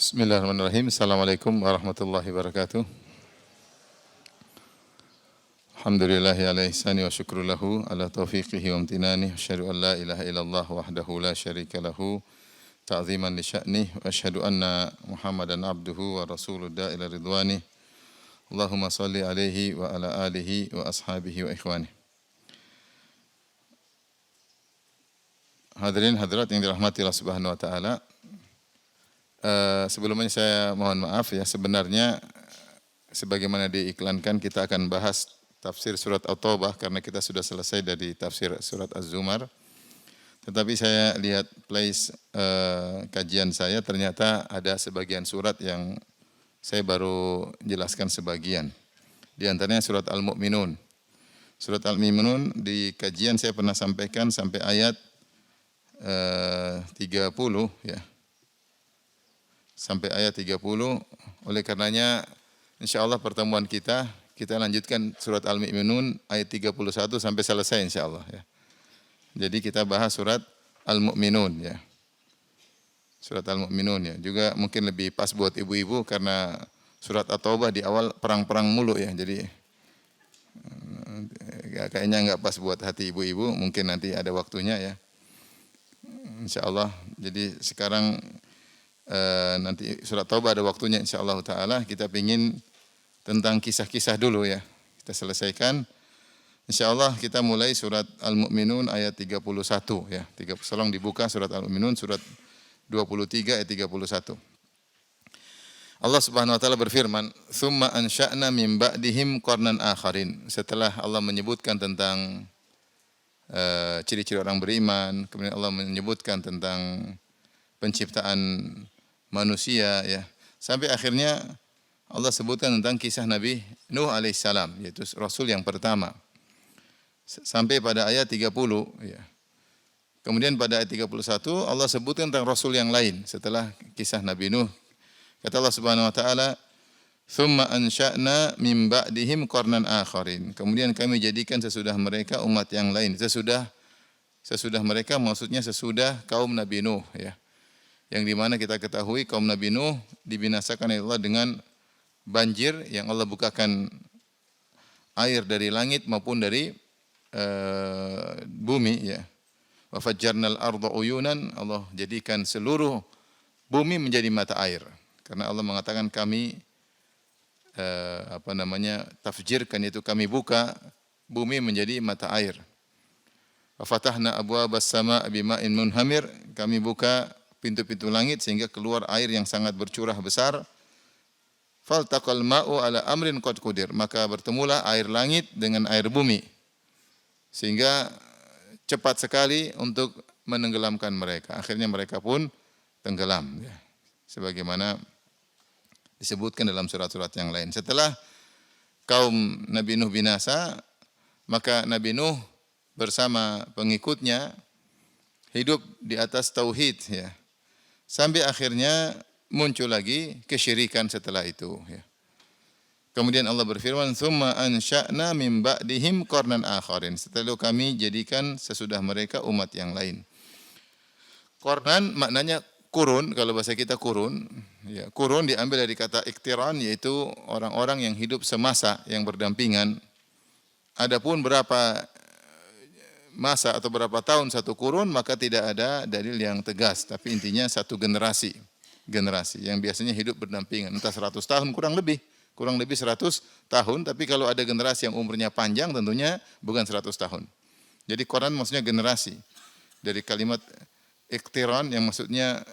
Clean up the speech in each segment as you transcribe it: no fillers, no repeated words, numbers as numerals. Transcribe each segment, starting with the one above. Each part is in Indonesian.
Bismillahirrahmanirrahim. Assalamualaikum warahmatullahi wabarakatuh. Alhamdulillahi ala ihsani wa syukru lahu ala taufiqihi wa amtinani. Asyhadu an la ilaha illallah wahdahu la syarika lahu ta'ziman li sya'nih. Wa asyhadu anna Muhammadan abduhu wa rasuluh ila ridwanih. Allahumma salli alaihi wa ala alihi wa ashabihi wa ikhwanih. Hadirin hadirat yang dirahmati Allah Subhanahu wa taala. Sebelumnya saya mohon maaf ya, sebenarnya sebagaimana diiklankan kita akan bahas tafsir surat At-Taubah karena kita sudah selesai dari tafsir surat Az-Zumar. Tetapi saya lihat place kajian saya, ternyata ada sebagian surat yang saya baru jelaskan sebagian. Di antaranya surat Al-Mu'minun. Surat Al-Mu'minun di kajian saya pernah sampaikan sampai ayat 30 ya. Sampai ayat 30. Oleh karenanya insyaallah pertemuan kita lanjutkan surat Al-Mu'minun ayat 31 sampai selesai insyaallah ya. Jadi kita bahas surat Al-Mu'minun ya. Surat Al-Mu'minun ya. Juga mungkin lebih pas buat ibu-ibu karena surat At-Taubah di awal perang-perang mulu ya. Jadi kayaknya enggak pas buat hati ibu-ibu, mungkin nanti ada waktunya ya. Insyaallah. Jadi sekarang nanti surat Taubah ada waktunya insyaallah taala. Kita pingin tentang kisah-kisah dulu ya. Kita selesaikan. Insyaallah kita mulai surat Al-Mu'minun ayat 31 ya. Tolong dibuka surat Al-Mu'minun surat 23 ayat 31. Allah Subhanahu wa taala berfirman, "Tsumma ansha'na min ba'dihim qarnan akharin." Setelah Allah menyebutkan tentang ciri-ciri orang beriman, kemudian Allah menyebutkan tentang penciptaan manusia ya. Sampai akhirnya Allah sebutkan tentang kisah Nabi Nuh alaihissalam, yaitu rasul yang pertama. Sampai pada ayat 30 ya. Kemudian pada ayat 31 Allah sebutkan tentang rasul yang lain setelah kisah Nabi Nuh. Kata Allah Subhanahu wa taala, "Tsumma ansha'na min ba'dihim qarnan akharin." Kemudian kami jadikan sesudah mereka umat yang lain. Sesudah mereka maksudnya sesudah kaum Nabi Nuh ya. Yang di mana kita ketahui kaum Nabi Nuh dibinasakan oleh Allah dengan banjir yang Allah bukakan air dari langit maupun dari bumi ya. Wa fajjarnal arda uyunan, Allah jadikan seluruh bumi menjadi mata air. Karena Allah mengatakan kami tafjirkan, itu kami buka bumi menjadi mata air. Wa fatahna abwaabas samaa'i bima'in munhamir, kami buka pintu-pintu langit sehingga keluar air yang sangat bercurah besar. Faltaqal ma'u ala amrin qad qudir, maka bertemulah air langit dengan air bumi sehingga cepat sekali untuk menenggelamkan mereka. Akhirnya mereka pun tenggelam ya. Sebagaimana disebutkan dalam surat-surat yang lain. Setelah kaum Nabi Nuh binasa, maka Nabi Nuh bersama pengikutnya hidup di atas tauhid ya. Sampai akhirnya muncul lagi kesyirikan setelah itu ya. Kemudian Allah berfirman, "Tsumma ansha'na min ba'dihim qarnan akharin." Setelah itu kami jadikan sesudah mereka umat yang lain. Qarnan maknanya kurun, kalau bahasa kita kurun. Ya, kurun diambil dari kata iktiran, yaitu orang-orang yang hidup semasa, yang berdampingan. Adapun berapa masa atau berapa tahun satu kurun, maka tidak ada dalil yang tegas, tapi intinya satu generasi yang biasanya hidup berdampingan entah 100 tahun kurang lebih 100 tahun, tapi kalau ada generasi yang umurnya panjang tentunya bukan 100 tahun. Jadi Quran maksudnya generasi. Dari kalimat iktiran yang maksudnya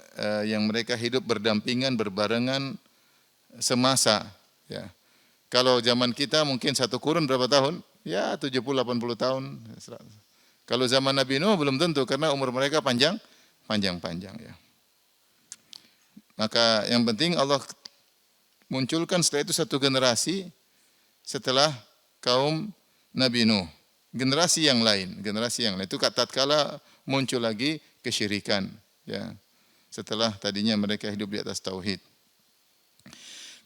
yang mereka hidup berdampingan, berbarengan semasa ya. Kalau zaman kita mungkin satu kurun berapa tahun? Ya 70-80 tahun. Kalau zaman Nabi Nuh belum tentu karena umur mereka panjang ya. Maka yang penting Allah munculkan setelah itu satu generasi setelah kaum Nabi Nuh. Generasi yang lain itu tatkala muncul lagi kesyirikan ya. Setelah tadinya mereka hidup di atas tauhid.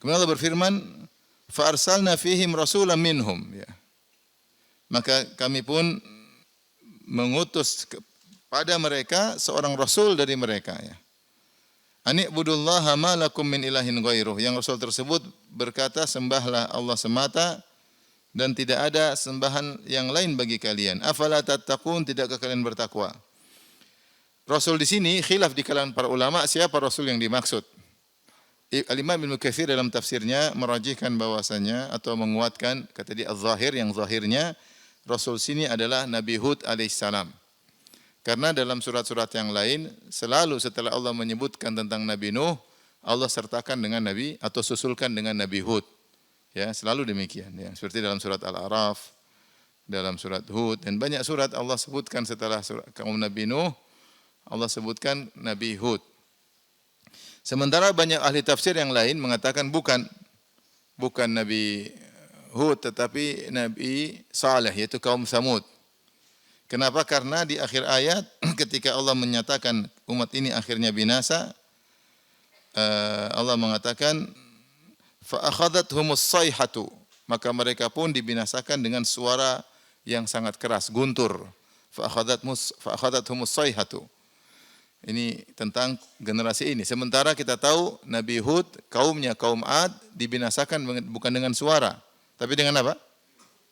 Kemudian Allah berfirman, "Fa arsalna fihim rasulan minhum." Ya. Maka kami pun mengutus kepada mereka seorang rasul dari mereka ya. Ani'budullaha ma lakum min ilahin ghairuh. Yang Rasul tersebut berkata, sembahlah Allah semata dan tidak ada sembahan yang lain bagi kalian. Afala tattaqun, tidakkah kalian bertakwa? Rasul di sini khilaf di kalangan para ulama siapa Rasul yang dimaksud. Al-Imam Ibnu Katsir dalam tafsirnya merajihkan bahwasanya atau menguatkan kata dia az-zahir, yang zahirnya Rasul sini adalah Nabi Hud alaihissalam. Karena dalam surat-surat yang lain selalu setelah Allah menyebutkan tentang Nabi Nuh, Allah sertakan dengan Nabi atau susulkan dengan Nabi Hud. Ya, selalu demikian ya. Seperti dalam surat Al-A'raf, dalam surat Hud dan banyak surat Allah sebutkan setelah kaum Nabi Nuh, Allah sebutkan Nabi Hud. Sementara banyak ahli tafsir yang lain mengatakan bukan Nabi Hud tetapi Nabi Saleh yaitu kaum Samud. Kenapa? Karena di akhir ayat ketika Allah menyatakan umat ini akhirnya binasa, Allah mengatakan fa akhadhathumus sayhatu, maka mereka pun dibinasakan dengan suara yang sangat keras, guntur. Fa akhadhathumus sayhatu. Ini tentang generasi ini. Sementara kita tahu Nabi Hud, kaumnya kaum Ad dibinasakan bukan dengan suara, tapi dengan apa?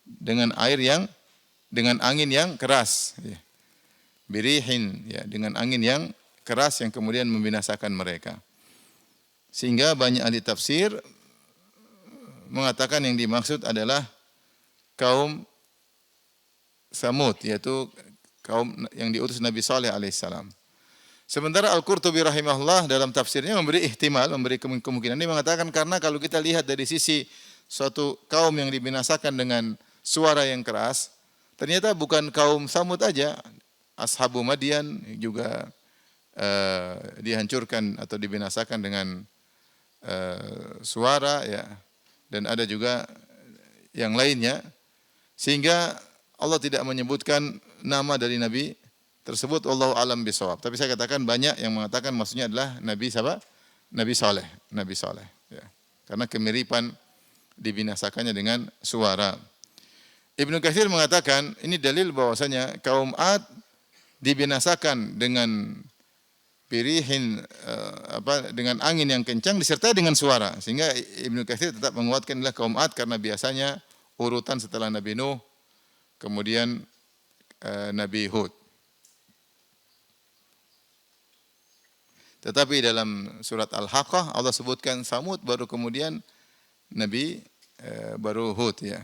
Dengan angin yang keras. Ya. Birihin, ya, dengan angin yang keras yang kemudian membinasakan mereka. Sehingga banyak ahli tafsir mengatakan yang dimaksud adalah kaum Samud, yaitu kaum yang diutus Nabi Saleh alaihissalam. Sementara Al-Qurtubi rahimahullah dalam tafsirnya memberi ihtimal, memberi kemungkinan. Dia mengatakan karena kalau kita lihat dari sisi suatu kaum yang dibinasakan dengan suara yang keras, ternyata bukan kaum Samud aja, Ashabu Madian juga dihancurkan atau dibinasakan dengan suara ya, dan ada juga yang lainnya, sehingga Allah tidak menyebutkan nama dari Nabi tersebut. Wallahu alam bisawab. Tapi saya katakan banyak yang mengatakan maksudnya adalah Nabi siapa? Nabi Saleh ya. Karena kemiripan dibinasakannya dengan suara. Ibnu Katsir mengatakan ini dalil bahwasanya kaum Ad dibinasakan dengan birihin dengan angin yang kencang disertai dengan suara, sehingga Ibnu Katsir tetap menguatkan adalah kaum Ad karena biasanya urutan setelah Nabi Nuh kemudian Nabi Hud. Tetapi dalam surat Al-Haqqah Allah sebutkan Samud baru kemudian Nabi baru Hud ya.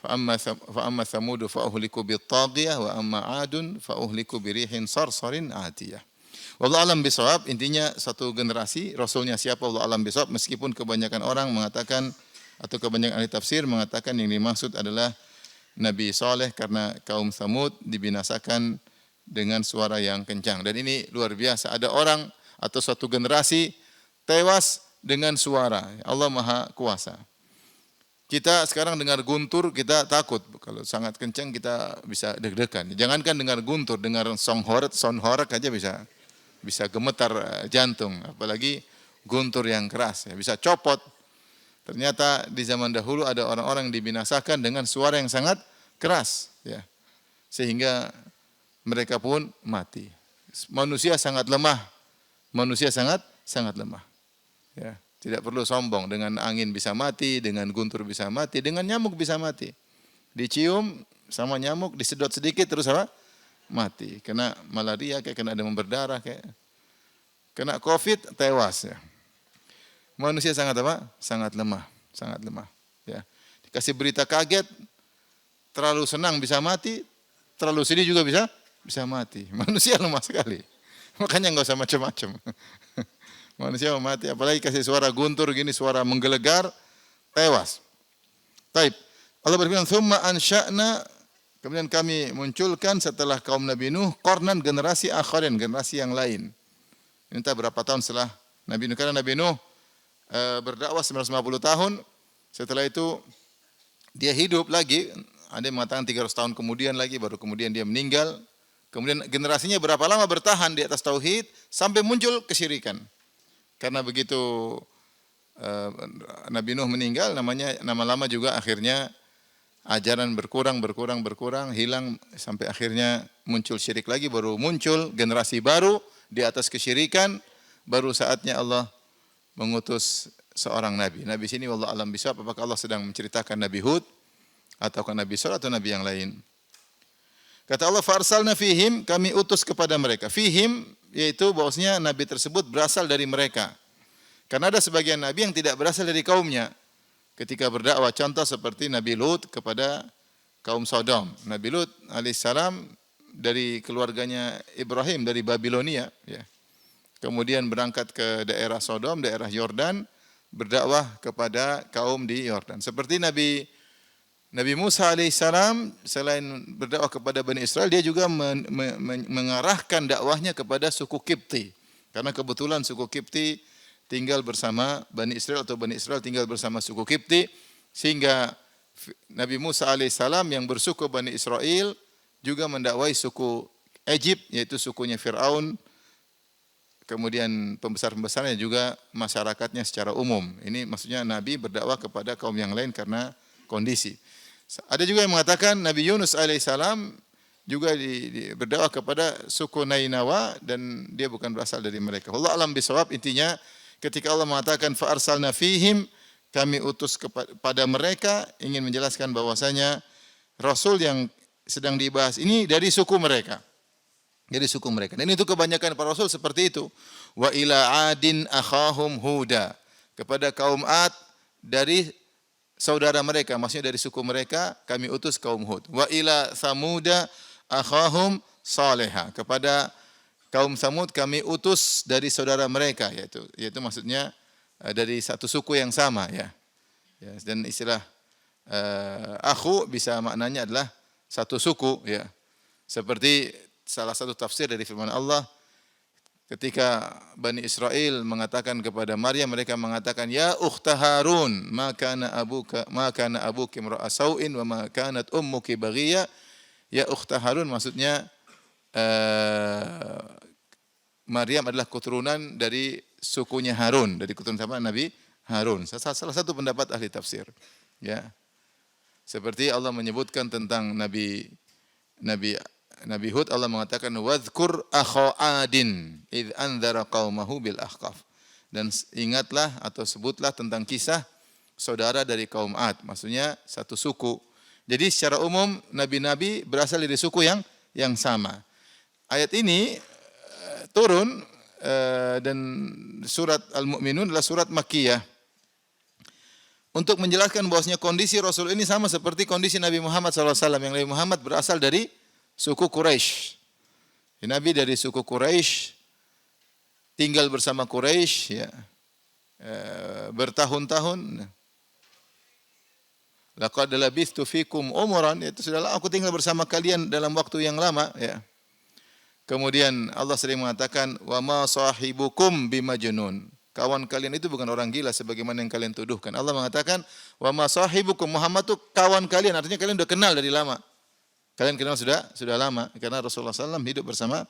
Fa amma Thamud fa uhliku bit-taghiyah wa amma 'adun fa uhliku birihin sarsarin 'atiyah. Wallahu alam bisawab. Intinya satu generasi rasulnya siapa wallahu alam bisawab, meskipun kebanyakan orang mengatakan atau kebanyakan ahli tafsir mengatakan yang dimaksud adalah Nabi Saleh karena kaum Thamud dibinasakan dengan suara yang kencang. Dan ini luar biasa. Ada orang atau suatu generasi tewas dengan suara. Allah Maha Kuasa. Kita sekarang dengar guntur kita takut. Kalau sangat kencang kita bisa deg-degan. Jangankan dengar guntur, dengar sound horeg aja bisa gemetar jantung. Apalagi guntur yang keras, ya, bisa copot. Ternyata di zaman dahulu ada orang-orang yang dibinasakan dengan suara yang sangat keras, ya. Sehingga mereka pun mati. Manusia sangat lemah. Ya, tidak perlu sombong. Dengan angin bisa mati, dengan guntur bisa mati, dengan nyamuk bisa mati. Dicium sama nyamuk, disedot sedikit terus apa? Mati. Kena malaria, kayak kena demam berdarah, kayak kena COVID tewas ya. Manusia sangat apa? Sangat lemah. Ya. Dikasih berita kaget, terlalu senang bisa mati, terlalu sedih juga bisa mati. Manusia lemah sekali. Makanya enggak usah macam-macam. Manusia mau mati, apalagi kasih suara guntur gini, suara menggelegar, tewas. Taib. Allah berfirman, "Tsumma ansha'na", kemudian kami munculkan setelah kaum Nabi Nuh qarnan, generasi akharin, generasi yang lain. Ini entah berapa tahun setelah Nabi Nuh, karena Nabi Nuh berdakwah 950 tahun. Setelah itu dia hidup lagi, ada yang mengatakan 300 tahun kemudian lagi baru kemudian dia meninggal. Kemudian generasinya berapa lama bertahan di atas tauhid sampai muncul kesyirikan. Karena begitu Nabi Nuh meninggal, nama lama juga akhirnya ajaran berkurang, hilang sampai akhirnya muncul syirik lagi, baru muncul generasi baru di atas kesyirikan, baru saatnya Allah mengutus seorang nabi. Nabi sini wallahu alam bisawab, apakah Allah sedang menceritakan Nabi Hud ataukah Nabi Shalih atau nabi yang lain. Kata Allah, farsalna fihim, kami utus kepada mereka. Fihim yaitu bahwasanya nabi tersebut berasal dari mereka. Karena ada sebagian nabi yang tidak berasal dari kaumnya ketika berdakwah. Contoh seperti Nabi Lut kepada kaum Sodom. Nabi Lut alaihissalam dari keluarganya Ibrahim dari Babilonia, ya. Kemudian berangkat ke daerah Sodom, daerah Yordan, berdakwah kepada kaum di Yordan. Seperti Nabi Musa alaihissalam selain berdakwah kepada Bani Israel, dia juga mengarahkan dakwahnya kepada suku Kipti. Karena kebetulan suku Kipti tinggal bersama Bani Israel atau Bani Israel tinggal bersama suku Kipti, sehingga Nabi Musa alaihissalam yang bersuku Bani Israel juga mendakwai suku Egypt, yaitu sukunya Fir'aun, kemudian pembesar-pembesarnya juga masyarakatnya secara umum. Ini maksudnya Nabi berdakwah kepada kaum yang lain karena kondisi. Ada juga yang mengatakan Nabi Yunus alaihissalam juga berdakwah kepada suku Nainawa dan dia bukan berasal dari mereka. Allah alam bisawab, intinya ketika Allah mengatakan fa arsalna fihim, kami utus kepada mereka, ingin menjelaskan bahwasanya Rasul yang sedang dibahas ini dari suku mereka. Dari suku mereka. Dan itu kebanyakan para Rasul seperti itu. Wa ila adin akhahum huda. Kepada kaum Ad dari saudara mereka, maksudnya dari suku mereka, kami utus kaum Hud. Wa ila Samuda akhahum Saleha. Kepada kaum Samud kami utus dari saudara mereka, yaitu maksudnya dari satu suku yang sama, ya. Dan istilah akhu bisa maknanya adalah satu suku, ya. Seperti salah satu tafsir dari firman Allah ketika Bani Israel mengatakan kepada Maryam, mereka mengatakan, ya ukhta Harun, ma kana abuki imra'a sau'in wa ma kanat ummuki baghiyya. Ya ukhta Harun, maksudnya Maryam adalah keturunan dari sukunya Harun, dari keturunan sama Nabi Harun. Salah satu pendapat ahli tafsir, ya. Seperti Allah menyebutkan tentang Nabi Hud, Allah mengatakan wadhkur akha adin id anzara qaumahu bil ahqaf. Dan ingatlah atau sebutlah tentang kisah saudara dari kaum Ad, maksudnya satu suku. Jadi secara umum nabi-nabi berasal dari suku yang sama. Ayat ini turun dan surat Al-Mu'minun adalah surat Makkiyah untuk menjelaskan bahwasanya kondisi Rasul ini sama seperti kondisi Nabi Muhammad SAW. Yang Nabi Muhammad berasal dari suku Quraisy. Nabi dari suku Quraisy, tinggal bersama Quraisy, ya, bertahun-tahun. Laqad labistu fikum umran, itu sudahlah aku tinggal bersama kalian dalam waktu yang lama, ya. Kemudian Allah sering mengatakan wa ma sahibukum bimajnun. Kawan kalian itu bukan orang gila sebagaimana yang kalian tuduhkan. Allah mengatakan wa ma sahibukum, Muhammad itu kawan kalian, artinya kalian sudah kenal dari lama. Kalian kenal sudah lama karena Rasulullah SAW hidup bersama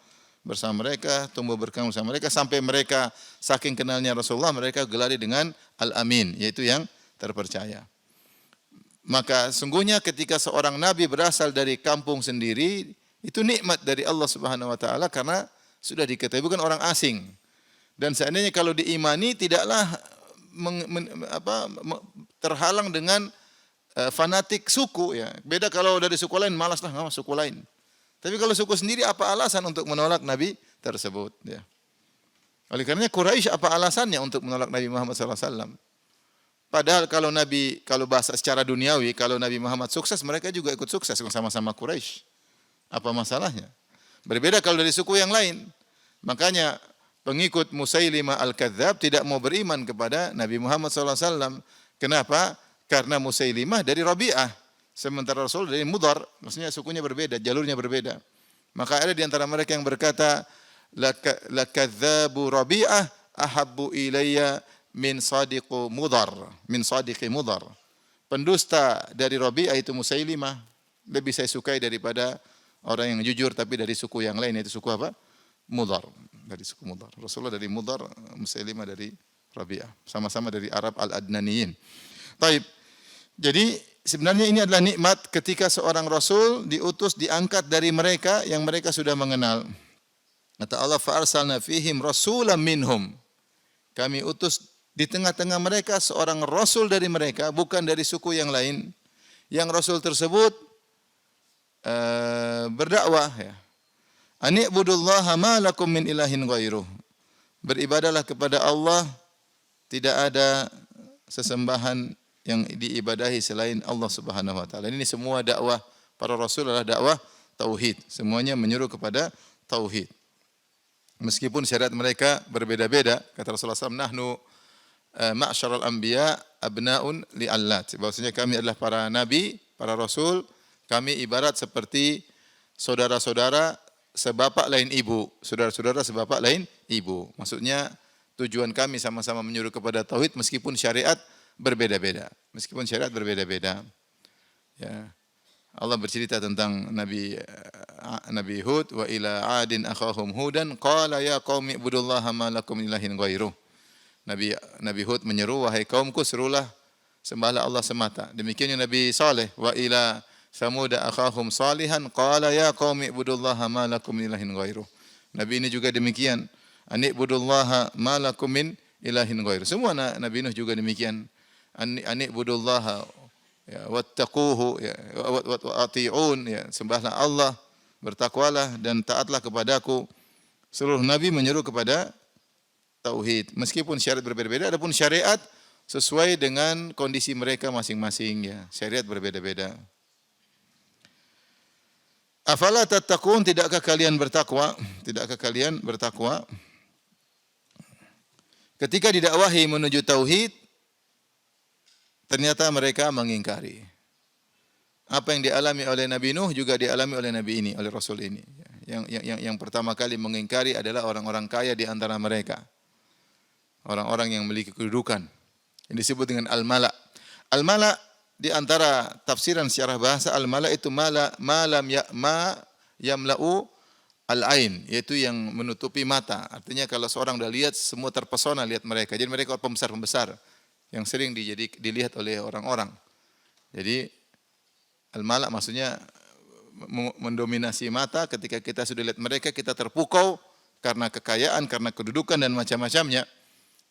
mereka, tumbuh berkembang bersama mereka sampai mereka saking kenalnya Rasulullah, mereka gelari dengan Al-Amin, yaitu yang terpercaya. Maka sungguhnya ketika seorang nabi berasal dari kampung sendiri, itu nikmat dari Allah Subhanahu wa taala karena sudah diketahui bukan orang asing. Dan seandainya kalau diimani tidaklah terhalang dengan fanatik suku, ya. Beda kalau dari suku lain, malaslah enggak suku lain. Tapi kalau suku sendiri, apa alasan untuk menolak nabi tersebut, ya. Oleh karenanya Quraisy apa alasannya untuk menolak Nabi Muhammad SAW? Padahal kalau bahasa secara duniawi, kalau Nabi Muhammad sukses, mereka juga ikut sukses sama-sama Quraisy. Apa masalahnya? Berbeda kalau dari suku yang lain. Makanya pengikut Musailimah Al-Kadzdzab tidak mau beriman kepada Nabi Muhammad SAW. Kenapa? Karena Musailimah dari Rabi'ah, sementara Rasul dari Mudhar, maksudnya sukunya berbeda, jalurnya berbeda. Maka ada di antara mereka yang berkata, lakadzabu Rabi'ah ahabbu ilayya min sadiqi Mudhar. Pendusta dari Rabi'ah itu Musailimah lebih saya sukai daripada orang yang jujur tapi dari suku yang lain, yaitu suku apa? Mudhar, dari suku Mudhar. Rasulullah dari Mudhar, Musailimah dari Rabi'ah, sama-sama dari Arab Al-Adnaniyin. Baik. Jadi sebenarnya ini adalah nikmat ketika seorang Rasul diutus, diangkat dari mereka yang mereka sudah mengenal. Kata Allah, fa arsalna fihim rasulan minhum. Kami utus di tengah-tengah mereka seorang rasul dari mereka, bukan dari suku yang lain. Yang rasul tersebut berdakwah, ya. Ani'budullaha ma lakum min ilahin ghairuh. Beribadalah kepada Allah, tidak ada sesembahan yang diibadahi selain Allah Subhanahu wa taala. Ini semua dakwah para rasul adalah dakwah tauhid. Semuanya menyuruh kepada tauhid. Meskipun syariat mereka berbeda-beda, kata Rasulullah SAW, nahnu ma'syaral anbiya abnaun li'allat. Bahwasanya kami adalah para nabi, para rasul, kami ibarat seperti saudara-saudara sebapak lain ibu, saudara-saudara sebapak lain ibu. Maksudnya tujuan kami sama-sama menyuruh kepada tauhid meskipun syariat berbeda-beda. Meskipun syariat berbeda-beda. Ya. Allah bercerita tentang Nabi Hud, wa ila adin akhahum hudan qala ya qaumi ibudullaha ma lakum min ilahin ghairuh. Nabi Hud menyeru, wahai kaumku, serulah sembahlah Allah semata. Demikian Nabi Saleh, wa ila Samud akhahum salihan qala ya qaumi ibudullaha ma lakum min ilahin ghairuh. Nabi ini juga demikian, anibudullaha ma lakum min ilahin ghairuh. Semua Nabi Nuh juga demikian. Anibudullaha ya, wattaquhu ya, wa ati'un ya, sembahlah Allah, bertakwalah dan taatlah kepadaku. Seluruh nabi menyeru kepada tauhid meskipun syariat berbeda-beda, adapun syariat sesuai dengan kondisi mereka masing-masing, ya. Syariat berbeda-beda. Afala tattaqun, tidakkah kalian bertakwa? Tidakkah kalian bertakwa? Ketika didakwahi menuju tauhid, ternyata mereka mengingkari. Apa yang dialami oleh Nabi Nuh juga dialami oleh Nabi ini, oleh Rasul ini. Yang pertama kali mengingkari adalah orang-orang kaya di antara mereka. Orang-orang yang memiliki kedudukan. Yang disebut dengan al-mala'. Al-mala' di antara tafsiran secara bahasa, al-mala' itu ma yamla'u al-ain, yaitu yang menutupi mata. Artinya kalau seorang dah lihat, semua terpesona lihat mereka. Jadi mereka pembesar-pembesar yang sering dilihat oleh orang-orang. Jadi al-mala' maksudnya mendominasi mata. Ketika kita sudah lihat mereka, kita terpukau karena kekayaan, karena kedudukan dan macam-macamnya.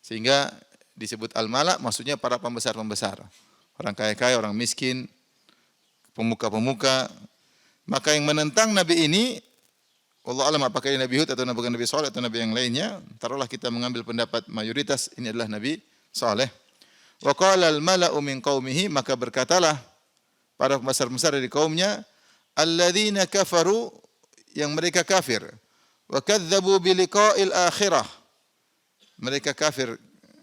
Sehingga disebut al-mala', maksudnya para pembesar-pembesar. Orang kaya-kaya, orang miskin, pemuka-pemuka. Maka yang menentang Nabi ini, wallahu a'lam apakah ini Nabi Hud atau Nabi Saleh atau Nabi yang lainnya, taruhlah kita mengambil pendapat mayoritas ini adalah Nabi Saleh. Wa qala al-mala'u min qaumihi, maka berkatalah para pembesar-pembesar dari kaumnya, alladzina kafaru, yang mereka kafir, wa kadzdzabu bi liqa'il akhirah, mereka kafir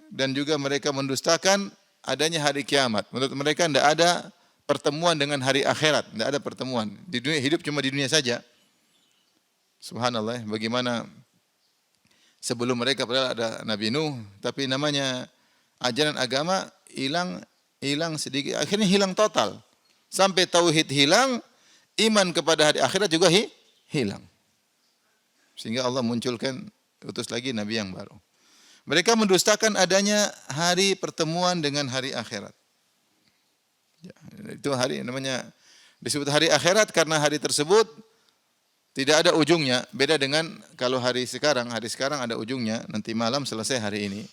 dan juga mereka mendustakan adanya hari kiamat. Menurut mereka tidak ada pertemuan dengan hari akhirat, tidak ada pertemuan. Di dunia hidup cuma di dunia saja. Subhanallah, bagaimana sebelum mereka padahal ada Nabi Nuh, tapi namanya ajaran agama hilang sedikit, akhirnya hilang total. Sampai tauhid hilang, iman kepada hari akhirat juga hilang. Sehingga Allah munculkan, utus lagi Nabi yang baru. Mereka mendustakan adanya hari pertemuan dengan hari akhirat. Ya, itu hari namanya disebut hari akhirat karena hari tersebut tidak ada ujungnya. Beda dengan kalau hari sekarang ada ujungnya. Nanti malam selesai hari ini.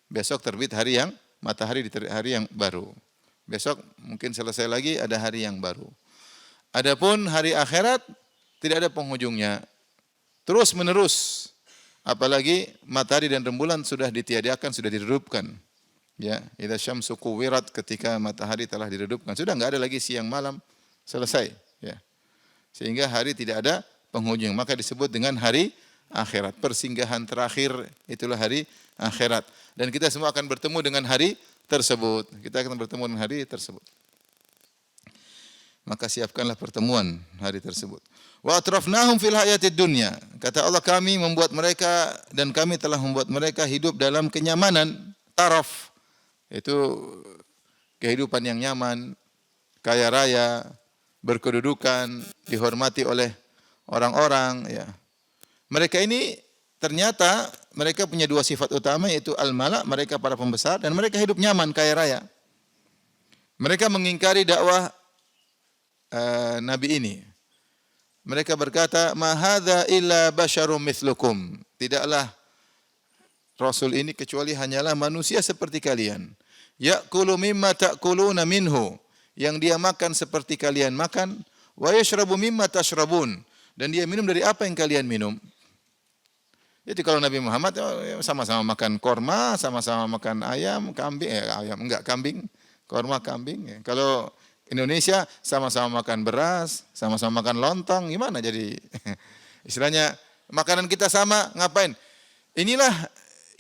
Besok terbit hari yang matahari di hari yang baru. Besok mungkin selesai lagi ada hari yang baru. Adapun hari akhirat tidak ada penghujungnya. Terus menerus. Apalagi matahari dan rembulan sudah ditiadakan, sudah diredupkan. Ya, idza syamsu kuwirat, ketika matahari telah diredupkan, sudah enggak ada lagi siang malam, selesai, ya. Sehingga hari tidak ada penghujung, maka disebut dengan hari akhirat. Persinggahan terakhir itulah hari akhirat. Dan kita semua akan bertemu dengan hari tersebut. Kita akan bertemu dengan hari tersebut. Maka siapkanlah pertemuan hari tersebut. Wa atrafnahum fil hayatid dunya. Kata Allah, kami membuat mereka dan kami telah membuat mereka hidup dalam kenyamanan, taraf. Itu kehidupan yang nyaman, kaya raya, berkedudukan, dihormati oleh orang-orang, ya. Mereka ini ternyata mereka punya dua sifat utama, yaitu al-mala', mereka para pembesar, dan mereka hidup nyaman, kaya raya. Mereka mengingkari dakwah Nabi ini. Mereka berkata, "Ma hadza illa basyarum mithlukum." Tidaklah Rasul ini kecuali hanyalah manusia seperti kalian. Ya'kulu mimma ta'kuluna minhu. Yang dia makan seperti kalian makan. Wa yashrabu mimma tashrabun. Dan dia minum dari apa yang kalian minum. Jadi kalau Nabi Muhammad sama-sama makan korma, sama-sama makan ayam, kambing, kambing, korma, kambing. Kalau Indonesia sama-sama makan beras, sama-sama makan lontong, gimana jadi? Istilahnya makanan kita sama, ngapain? Inilah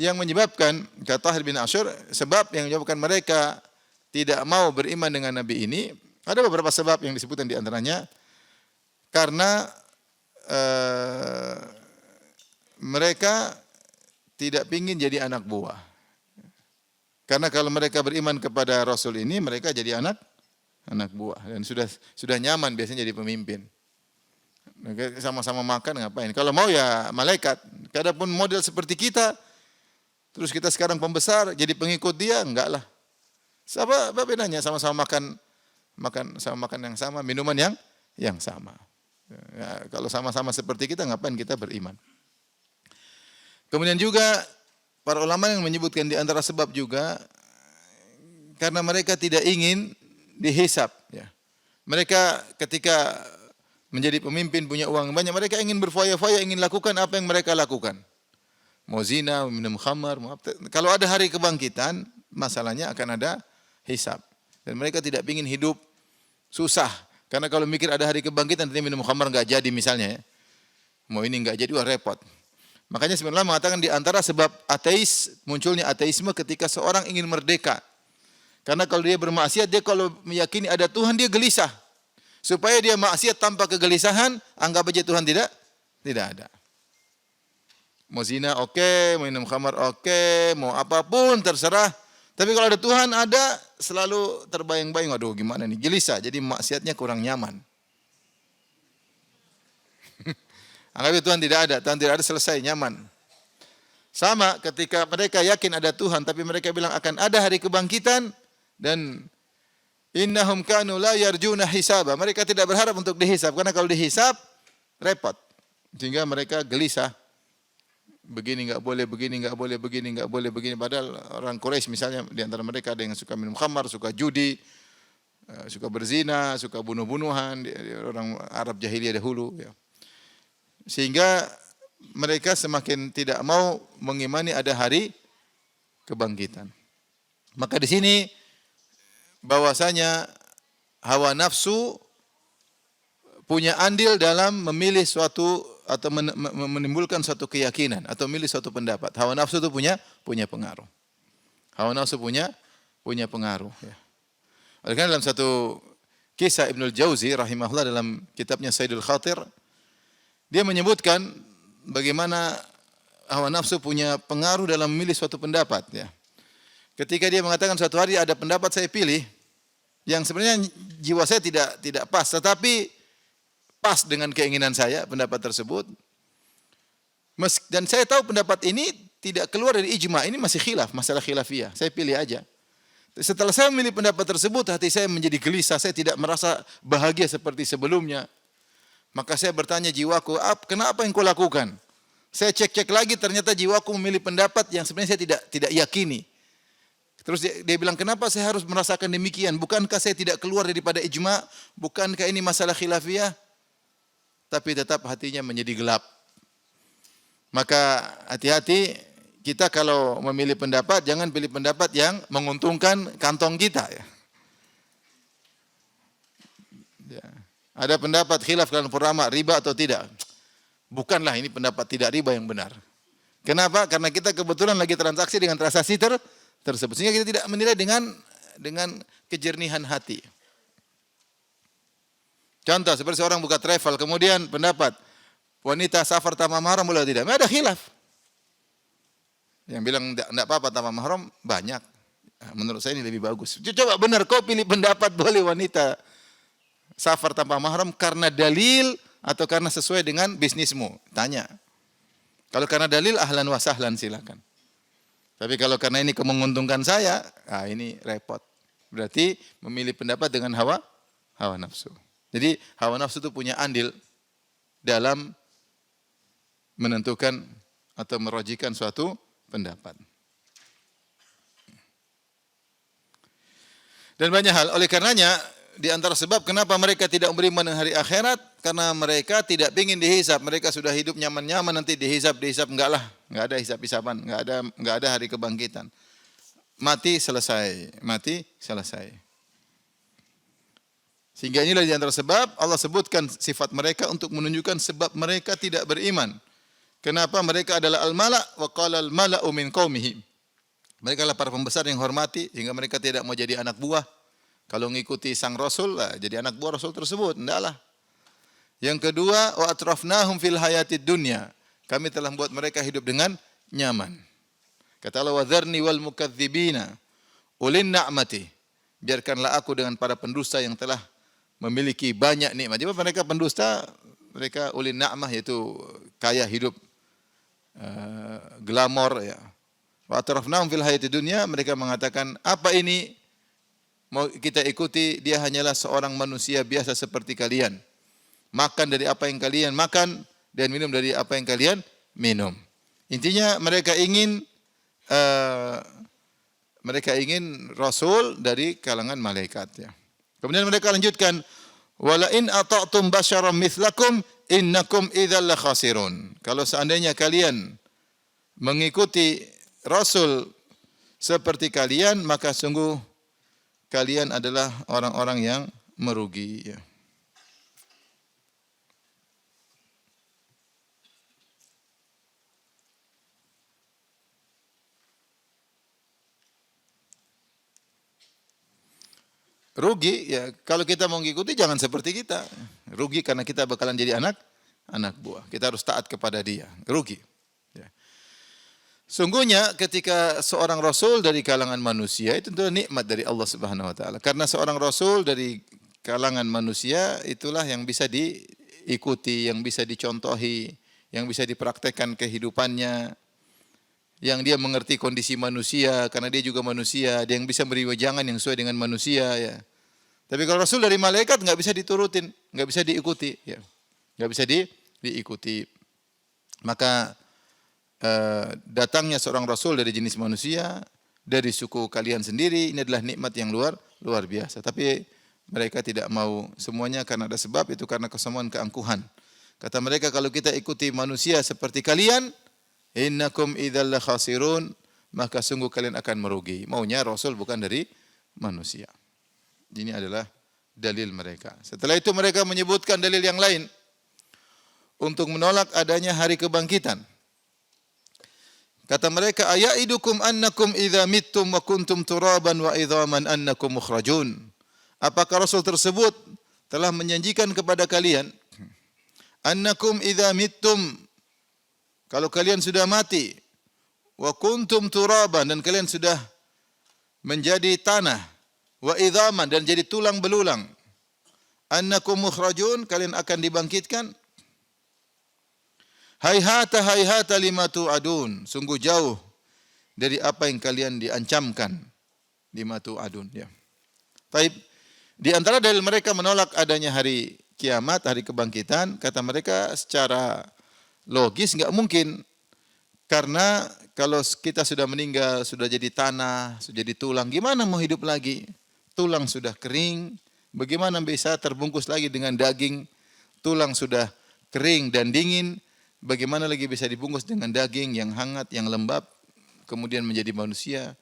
yang menyebabkan, kata Tahir bin Asyur, sebab yang menyebabkan mereka tidak mau beriman dengan Nabi ini, ada beberapa sebab yang disebutkan di antaranya, karena mereka tidak ingin jadi anak buah. Karena kalau mereka beriman kepada Rasul ini, mereka jadi anak buah dan sudah nyaman biasanya jadi pemimpin. Mereka sama-sama makan ngapain? Kalau mau ya malaikat. Adapun model seperti kita, terus kita sekarang pembesar jadi pengikut dia, enggak lah. Apa bedanya sama-sama makan yang sama, minuman yang sama. Ya, kalau sama-sama seperti kita, ngapain kita beriman? Kemudian juga para ulama yang menyebutkan di antara sebab juga karena mereka tidak ingin dihisab. Ya. Mereka ketika menjadi pemimpin punya uang banyak, mereka ingin berfoya-foya, ingin lakukan apa yang mereka lakukan. Mau zina, mau minum khamar, kalau ada hari kebangkitan, masalahnya akan ada hisab. Dan mereka tidak ingin hidup susah. Karena kalau mikir ada hari kebangkitan, nanti minum khamar enggak jadi misalnya. Ya. Mau ini enggak jadi, wah repot. Makanya sebenarnya mengatakan di antara sebab munculnya ateisme ketika seorang ingin merdeka. Karena kalau dia bermaksiat, dia kalau meyakini ada Tuhan, dia gelisah. Supaya dia maksiat tanpa kegelisahan, anggap aja Tuhan tidak ada. Mau zina oke, mau minum khamar oke, mau apapun terserah. Tapi kalau ada Tuhan ada, selalu terbayang-bayang, aduh gimana nih, gelisah. Jadi maksiatnya kurang nyaman. Anggap Tuhan tidak ada, selesai, nyaman. Sama ketika mereka yakin ada Tuhan, tapi mereka bilang akan ada hari kebangkitan, dan innahum kanu la yarjuna hisaba. Mereka tidak berharap untuk dihisab, karena kalau dihisab, repot. Sehingga mereka gelisah. Begini enggak boleh, begini enggak boleh, begini enggak boleh, begini. Padahal orang Quraisy misalnya, di antara mereka ada yang suka minum khamar, suka judi, suka berzina, suka bunuh-bunuhan, orang Arab jahiliyah dahulu. Ya. Sehingga mereka semakin tidak mau mengimani ada hari kebangkitan. Maka di sini bahwasanya hawa nafsu punya andil dalam memilih suatu atau menimbulkan suatu keyakinan atau memilih suatu pendapat. Hawa nafsu itu punya pengaruh. Hawa nafsu punya pengaruh. Ya. Oleh karena dalam satu kisah Ibnul Jauzi rahimahullah dalam kitabnya Saidul Khatir, dia menyebutkan bagaimana hawa nafsu punya pengaruh dalam memilih suatu pendapat. Ya. Ketika dia mengatakan suatu hari ada pendapat saya pilih, yang sebenarnya jiwa saya tidak pas, tetapi pas dengan keinginan saya pendapat tersebut. Dan saya tahu pendapat ini tidak keluar dari ijma, ini masih khilaf, masalah khilafiyah. Saya pilih aja. Setelah saya memilih pendapat tersebut, hati saya menjadi gelisah, saya tidak merasa bahagia seperti sebelumnya. Maka saya bertanya jiwaku, kenapa yang kau lakukan? Saya cek-cek lagi, ternyata jiwaku memilih pendapat yang sebenarnya saya tidak yakini. Terus dia bilang, kenapa saya harus merasakan demikian? Bukankah saya tidak keluar daripada ijma? Bukankah ini masalah khilafiyah? Tapi tetap hatinya menjadi gelap. Maka hati-hati kita kalau memilih pendapat, jangan pilih pendapat yang menguntungkan kantong kita. Ya. Ada pendapat khilaf dalam ulama, riba atau tidak? Bukanlah ini pendapat tidak riba yang benar. Kenapa? Karena kita kebetulan lagi transaksi dengan transaksi tersebut. Sehingga kita tidak menilai dengan kejernihan hati. Contoh, seperti seorang buka travel, kemudian pendapat, wanita safar tanpa mahram boleh atau tidak? Ada khilaf. Yang bilang tidak apa-apa tanpa mahram, banyak. Menurut saya ini lebih bagus. Coba benar, kau pilih pendapat boleh wanita safar tanpa mahram karena dalil atau karena sesuai dengan bisnismu? Tanya. Kalau karena dalil, ahlan wa sahlan silakan. Tapi kalau karena ini menguntungkan saya, ini repot. Berarti memilih pendapat dengan hawa nafsu. Jadi hawa nafsu itu punya andil dalam menentukan atau merojikan suatu pendapat. Dan banyak hal. Oleh karenanya, di antara sebab kenapa mereka tidak beriman dengan hari akhirat, karena mereka tidak ingin dihisab. Mereka sudah hidup nyaman-nyaman, nanti dihisab, enggak lah. Enggak ada hisab-hisaban, enggak ada hari kebangkitan. Mati selesai. Sehingga inilah di antara sebab Allah sebutkan sifat mereka untuk menunjukkan sebab mereka tidak beriman. Kenapa? Mereka adalah al-mala' wa qala al-mala'u min qaumihim. Mereka adalah para pembesar yang hormati sehingga mereka tidak mau jadi anak buah. Kalau mengikuti sang Rasul lah, jadi anak buah Rasul tersebut, endaklah. Yang kedua, wa atrafnahum fil hayatid dunya. Kami telah membuat mereka hidup dengan nyaman. Kata Allah, wa dzarni wal mukadzibina ulin na'mati. Biarkanlah aku dengan para pendusta yang telah memiliki banyak nikmat. Jadi mereka pendusta, mereka ulin na'mah, yaitu kaya hidup, glamor ya. Wa atrafnahum fil hayatid dunya, mereka mengatakan, apa ini mau kita ikuti? Dia hanyalah seorang manusia biasa seperti kalian. Makan dari apa yang kalian makan dan minum dari apa yang kalian minum. Intinya mereka ingin rasul dari kalangan malaikat ya. Kemudian mereka lanjutkan, wala in ata'tum basyaram mithlakum innakum idzal la khasirun. Kalau seandainya kalian mengikuti rasul seperti kalian, maka sungguh kalian adalah orang-orang yang merugi ya. Rugi ya, kalau kita mau mengikuti jangan seperti kita. Rugi karena kita bakalan jadi anak buah. Kita harus taat kepada dia. Rugi. Ya. Sungguhnya ketika seorang rasul dari kalangan manusia itu tentu nikmat dari Allah Subhanahu wa taala. Karena seorang rasul dari kalangan manusia itulah yang bisa diikuti, yang bisa dicontohi, yang bisa dipraktekkan kehidupannya, yang dia mengerti kondisi manusia karena dia juga manusia, dia yang bisa beri wejangan yang sesuai dengan manusia ya. Tapi kalau rasul dari malaikat enggak bisa diturutin, enggak bisa diikuti ya. Enggak bisa diikuti. Maka datangnya seorang rasul dari jenis manusia, dari suku kalian sendiri, ini adalah nikmat yang luar biasa. Tapi mereka tidak mau, semuanya karena ada sebab, itu karena kesombongan, keangkuhan. Kata mereka, kalau kita ikuti manusia seperti kalian, innakum idzal la khasirun, maka sungguh kalian akan merugi. Maunya rasul bukan dari manusia. Ini adalah dalil mereka. Setelah itu mereka menyebutkan dalil yang lain untuk menolak adanya hari kebangkitan. Kata mereka, ayaidukum annakum idza mittum wa kuntum turaban wa idzaman annakum mukhrajun. Apakah rasul tersebut telah menjanjikan kepada kalian, annakum idza mittum, kalau kalian sudah mati, wa kuntum turaban, dan kalian sudah menjadi tanah, wa idzaman, dan jadi tulang belulang, annakum mukhrajun, kalian akan dibangkitkan. Hayhata lima tu'adun, sungguh jauh dari apa yang kalian diancamkan. Lima tu'adun ya. Baik, di antara dalil mereka menolak adanya hari kiamat, hari kebangkitan, kata mereka secara logis enggak mungkin. Karena kalau kita sudah meninggal, sudah jadi tanah, sudah jadi tulang, gimana mau hidup lagi? Tulang sudah kering, bagaimana bisa terbungkus lagi dengan daging? Tulang sudah kering dan dingin, bagaimana lagi bisa dibungkus dengan daging yang hangat, yang lembab, kemudian menjadi manusia,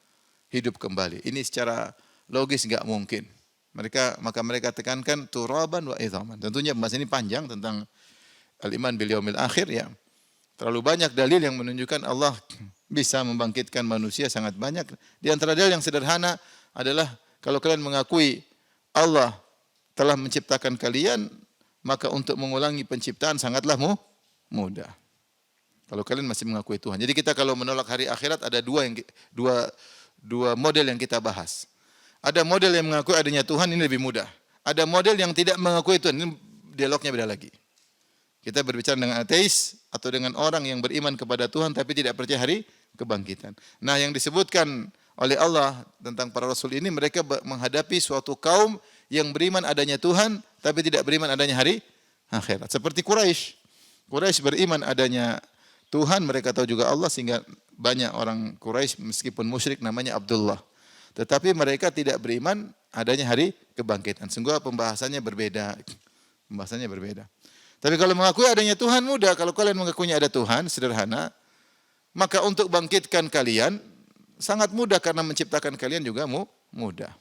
hidup kembali? Ini secara logis enggak mungkin. Maka mereka tekankan turaban wa idzaman. Tentunya bahasa ini panjang tentang al-iman bil yaumil akhir ya. Terlalu banyak dalil yang menunjukkan Allah bisa membangkitkan manusia, sangat banyak. Di antara dalil yang sederhana adalah kalau kalian mengakui Allah telah menciptakan kalian, maka untuk mengulangi penciptaan sangatlah mudah. Kalau kalian masih mengakui Tuhan. Jadi kita kalau menolak hari akhirat ada dua model yang kita bahas. Ada model yang mengakui adanya Tuhan, ini lebih mudah. Ada model yang tidak mengakui Tuhan, ini dialognya beda lagi. Kita berbicara dengan ateis atau dengan orang yang beriman kepada Tuhan tapi tidak percaya hari kebangkitan. Nah, yang disebutkan oleh Allah tentang para rasul ini, mereka menghadapi suatu kaum yang beriman adanya Tuhan tapi tidak beriman adanya hari akhirat. Seperti Quraisy. Quraisy beriman adanya Tuhan, mereka tahu juga Allah, sehingga banyak orang Quraisy meskipun musyrik namanya Abdullah. Tetapi mereka tidak beriman adanya hari kebangkitan. Sehingga pembahasannya berbeda. Pembahasannya berbeda. Tapi kalau mengakui adanya Tuhan mudah. Kalau kalian mengakuinya ada Tuhan, sederhana. Maka untuk bangkitkan kalian sangat mudah karena menciptakan kalian juga mudah.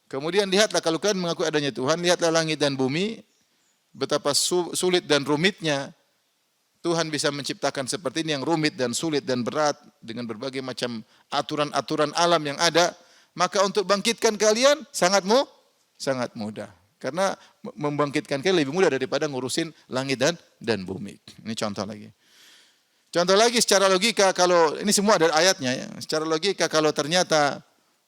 Kemudian lihatlah kalau kalian mengakui adanya Tuhan, lihatlah langit dan bumi, betapa sulit dan rumitnya Tuhan bisa menciptakan seperti ini yang rumit dan sulit dan berat dengan berbagai macam aturan-aturan alam yang ada. Maka untuk bangkitkan kalian sangat mudah. Karena membangkitkan kalian lebih mudah daripada ngurusin langit dan bumi. Ini contoh lagi. Contoh lagi secara logika, kalau ini semua ada ayatnya ya. Secara logika kalau ternyata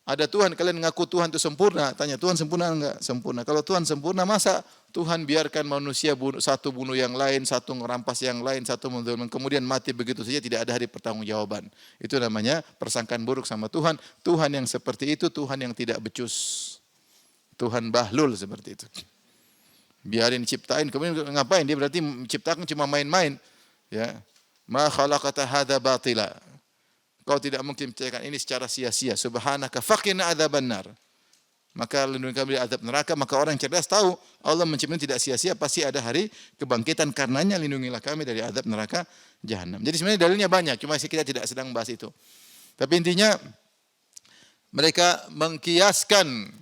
ada Tuhan, kalian mengaku Tuhan itu sempurna, tanya Tuhan sempurna enggak? Sempurna. Kalau Tuhan sempurna, masa Tuhan biarkan manusia satu bunuh yang lain, satu merampas yang lain, satu menzalimi, kemudian mati begitu saja tidak ada hari pertanggungjawaban. Itu namanya persangkaan buruk sama Tuhan. Tuhan yang seperti itu Tuhan yang tidak becus. Tuhan bahlul seperti itu. Biarin ciptain, kemudian ngapain? Dia berarti menciptakan cuma main-main. Ya. Ma khalaqata hadza batila. Kau tidak mungkin menciptakan ini secara sia-sia. Subhanaka faqina adzabannar. Maka lindungi kami dari azab neraka. Maka orang yang cerdas tahu Allah menciptakan tidak sia-sia, pasti ada hari kebangkitan, karenanya lindungilah kami dari azab neraka jahanam. Jadi sebenarnya dalilnya banyak, cuma kita tidak sedang bahas itu. Tapi intinya mereka mengkiaskan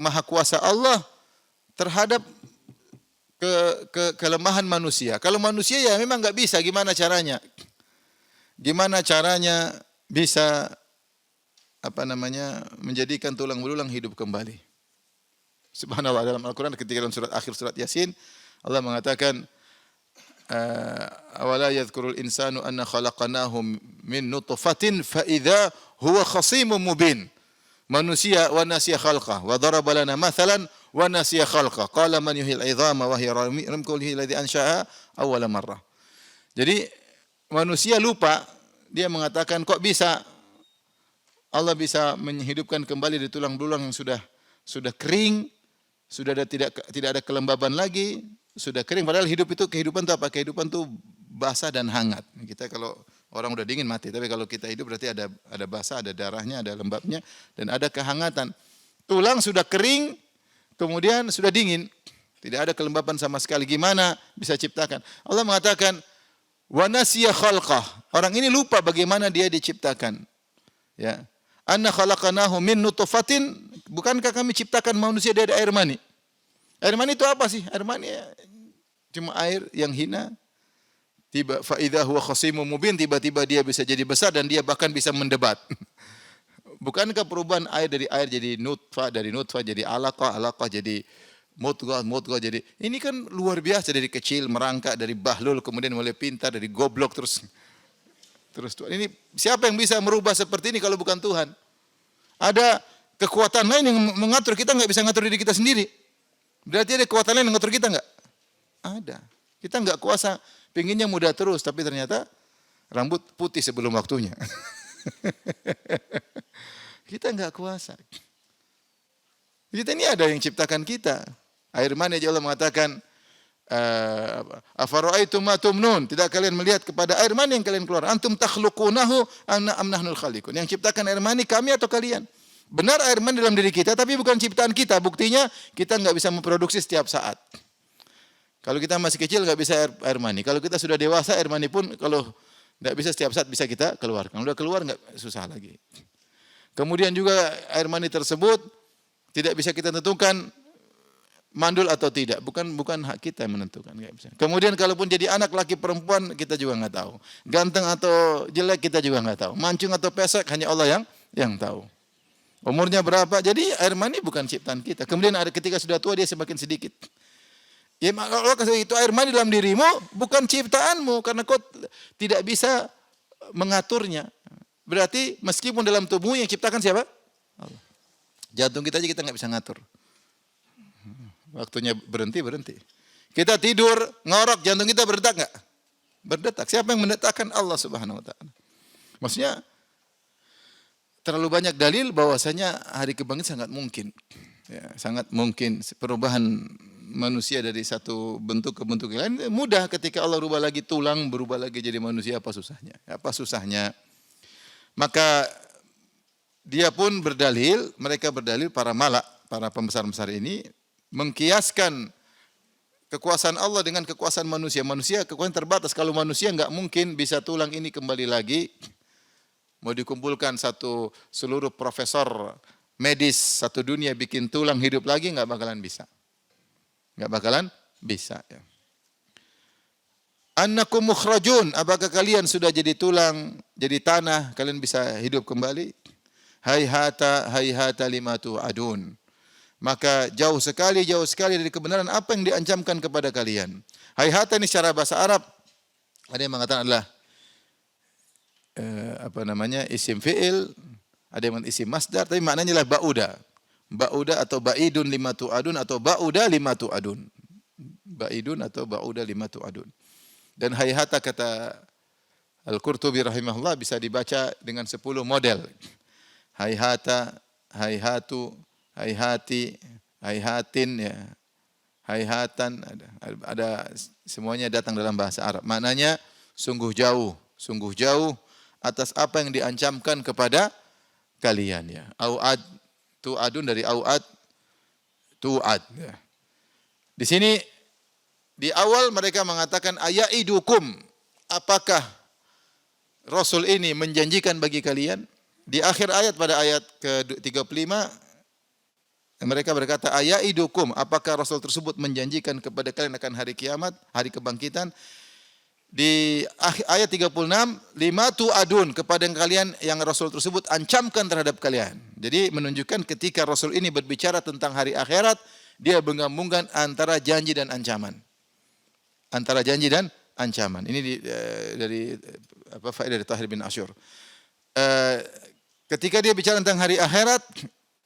maha kuasa Allah terhadap kelemahan manusia. Kalau manusia ya memang enggak bisa, gimana caranya? Gimana caranya bisa menjadikan tulang belulang hidup kembali? Subhanallah, dalam Al-Qur'an ketika dalam akhir surat Yasin Allah mengatakan awala yadhkurul insanu anna khalaqnahu min nutfatin fa idza huwa khasimun mubin. Manusia wa nasiya khalqah wa daraba lana mathalan wa nasiya khalqah qala man yuhyil 'idhama wa hiya ramim qawlihi alladhi ansha'a awwala marrah. Jadi manusia lupa, dia mengatakan kok bisa Allah bisa menghidupkan kembali di tulang belulang yang sudah kering, sudah tidak ada kelembaban lagi, sudah kering, padahal hidup itu kehidupan itu apa? Kehidupan itu basah dan hangat. Kita kalau orang udah dingin mati, tapi kalau kita hidup berarti ada basah, ada darahnya, ada lembabnya dan ada kehangatan. Tulang sudah kering, kemudian sudah dingin, tidak ada kelembaban sama sekali. Gimana bisa ciptakan? Allah mengatakan wa nasiya khalqah. Orang ini lupa bagaimana dia diciptakan. Ya. Anna khalaqnahu min nutfatin, bukankah kami ciptakan manusia dari air mani? Air mani itu apa sih? Air mani cuma air yang hina. Tiba fa idza huwa khasimun mubin, tiba-tiba dia bisa jadi besar dan dia bahkan bisa mendebat. Bukankah perubahan air jadi nutfah, dari nutfah jadi alaqah, alaqah jadi mudghah, mudghah jadi, ini kan luar biasa, dari kecil merangkak, dari bahlul kemudian mulai pintar, dari goblok terus Tuhan. Ini siapa yang bisa merubah seperti ini kalau bukan Tuhan? Ada kekuatan lain yang mengatur, kita enggak bisa ngatur diri kita sendiri. Berarti ada kekuatan lain yang mengatur kita enggak? Ada. Kita enggak kuasa, pengennya muda terus, tapi ternyata rambut putih sebelum waktunya. Kita enggak kuasa. Kita ini ada yang ciptakan kita. Air mani aja Allah mengatakan, afara'aitum ma tumnun, tidak kalian melihat kepada air mani yang kalian keluar? Antum takhluqunahu am nahnul khaliqun. Yang ciptakan air mani kami atau kalian? Benar air mani dalam diri kita, tapi bukan ciptaan kita. Buktinya kita enggak bisa memproduksi setiap saat. Kalau kita masih kecil enggak bisa air mani. Kalau kita sudah dewasa, air mani pun kalau enggak bisa setiap saat bisa kita keluarkan. Kalau udah keluar enggak susah lagi. Kemudian juga air mani tersebut tidak bisa kita tentukan mandul atau tidak, bukan hak kita yang menentukan, enggak bisa. Kemudian kalaupun jadi anak laki perempuan kita juga enggak tahu. Ganteng atau jelek kita juga enggak tahu. Mancung atau pesek hanya Allah yang tahu. Umurnya berapa? Jadi air mani bukan ciptaan kita. Kemudian ada ketika sudah tua dia semakin sedikit. Ya Allah kasih itu air mani dalam dirimu bukan ciptaanmu karena kau tidak bisa mengaturnya. Berarti meskipun dalam tubuhmu yang ciptakan siapa? Allah. Jantung kita aja kita enggak bisa ngatur. Waktunya berhenti. Kita tidur, ngorok, jantung kita berdetak enggak? Berdetak. Siapa yang mendetakkan? Allah Subhanahu wa taala. Maksudnya terlalu banyak dalil bahwasanya hari kebangkitan sangat mungkin. Ya, sangat mungkin perubahan manusia dari satu bentuk ke bentuk yang lain mudah. Ketika Allah rubah lagi tulang, berubah lagi jadi manusia, apa susahnya? Apa susahnya? Maka dia pun berdalil, mereka berdalil para malak, para pembesar-pembesar ini mengkiaskan kekuasaan Allah dengan kekuasaan manusia. Manusia kekuasaan terbatas. Kalau manusia enggak mungkin bisa tulang ini kembali lagi. Mau dikumpulkan seluruh profesor medis satu dunia bikin tulang hidup lagi enggak bakalan bisa. Enggak bakalan bisa ya. Annakum mukhrajun, apakah kalian sudah jadi tulang, jadi tanah, kalian bisa hidup kembali? Hayhata lima tu'adun. Maka jauh sekali dari kebenaran apa yang diancamkan kepada kalian. Hayhata ini secara bahasa Arab ada yang mengatakan adalah isim fi'il, ada yang mengatakan isim masdar, tapi maknanya adalah ba'uda. Ba'uda atau ba'idun lima tu'adun atau ba'uda lima tu'adun. Ba'idun atau ba'uda lima tu'adun. Dan hayhata kata Al-Qurtubi rahimahullah bisa dibaca dengan 10 model. Hayhata, hayhatu, hayhati, hayhatin, ya, hayhatan, ada semuanya datang dalam bahasa Arab. Maknanya sungguh jauh atas apa yang diancamkan kepada kalian. Ya. Au'ad, tu'adun dari au'ad, tu'ad. Ya. Di sini di awal mereka mengatakan aya'idukum, apakah Rasul ini menjanjikan bagi kalian? Di akhir ayat pada ayat ke-35 mereka berkata aya'idukum, apakah Rasul tersebut menjanjikan kepada kalian akan hari kiamat, hari kebangkitan? Di ayat 36 lima tu'adun, kepada kalian yang Rasul tersebut ancamkan terhadap kalian. Jadi menunjukkan ketika Rasul ini berbicara tentang hari akhirat, dia menggabungkan antara janji dan ancaman. Antara janji dan ancaman. Ini dari faedah dari Tahir bin Asyur. Ketika dia bicara tentang hari akhirat,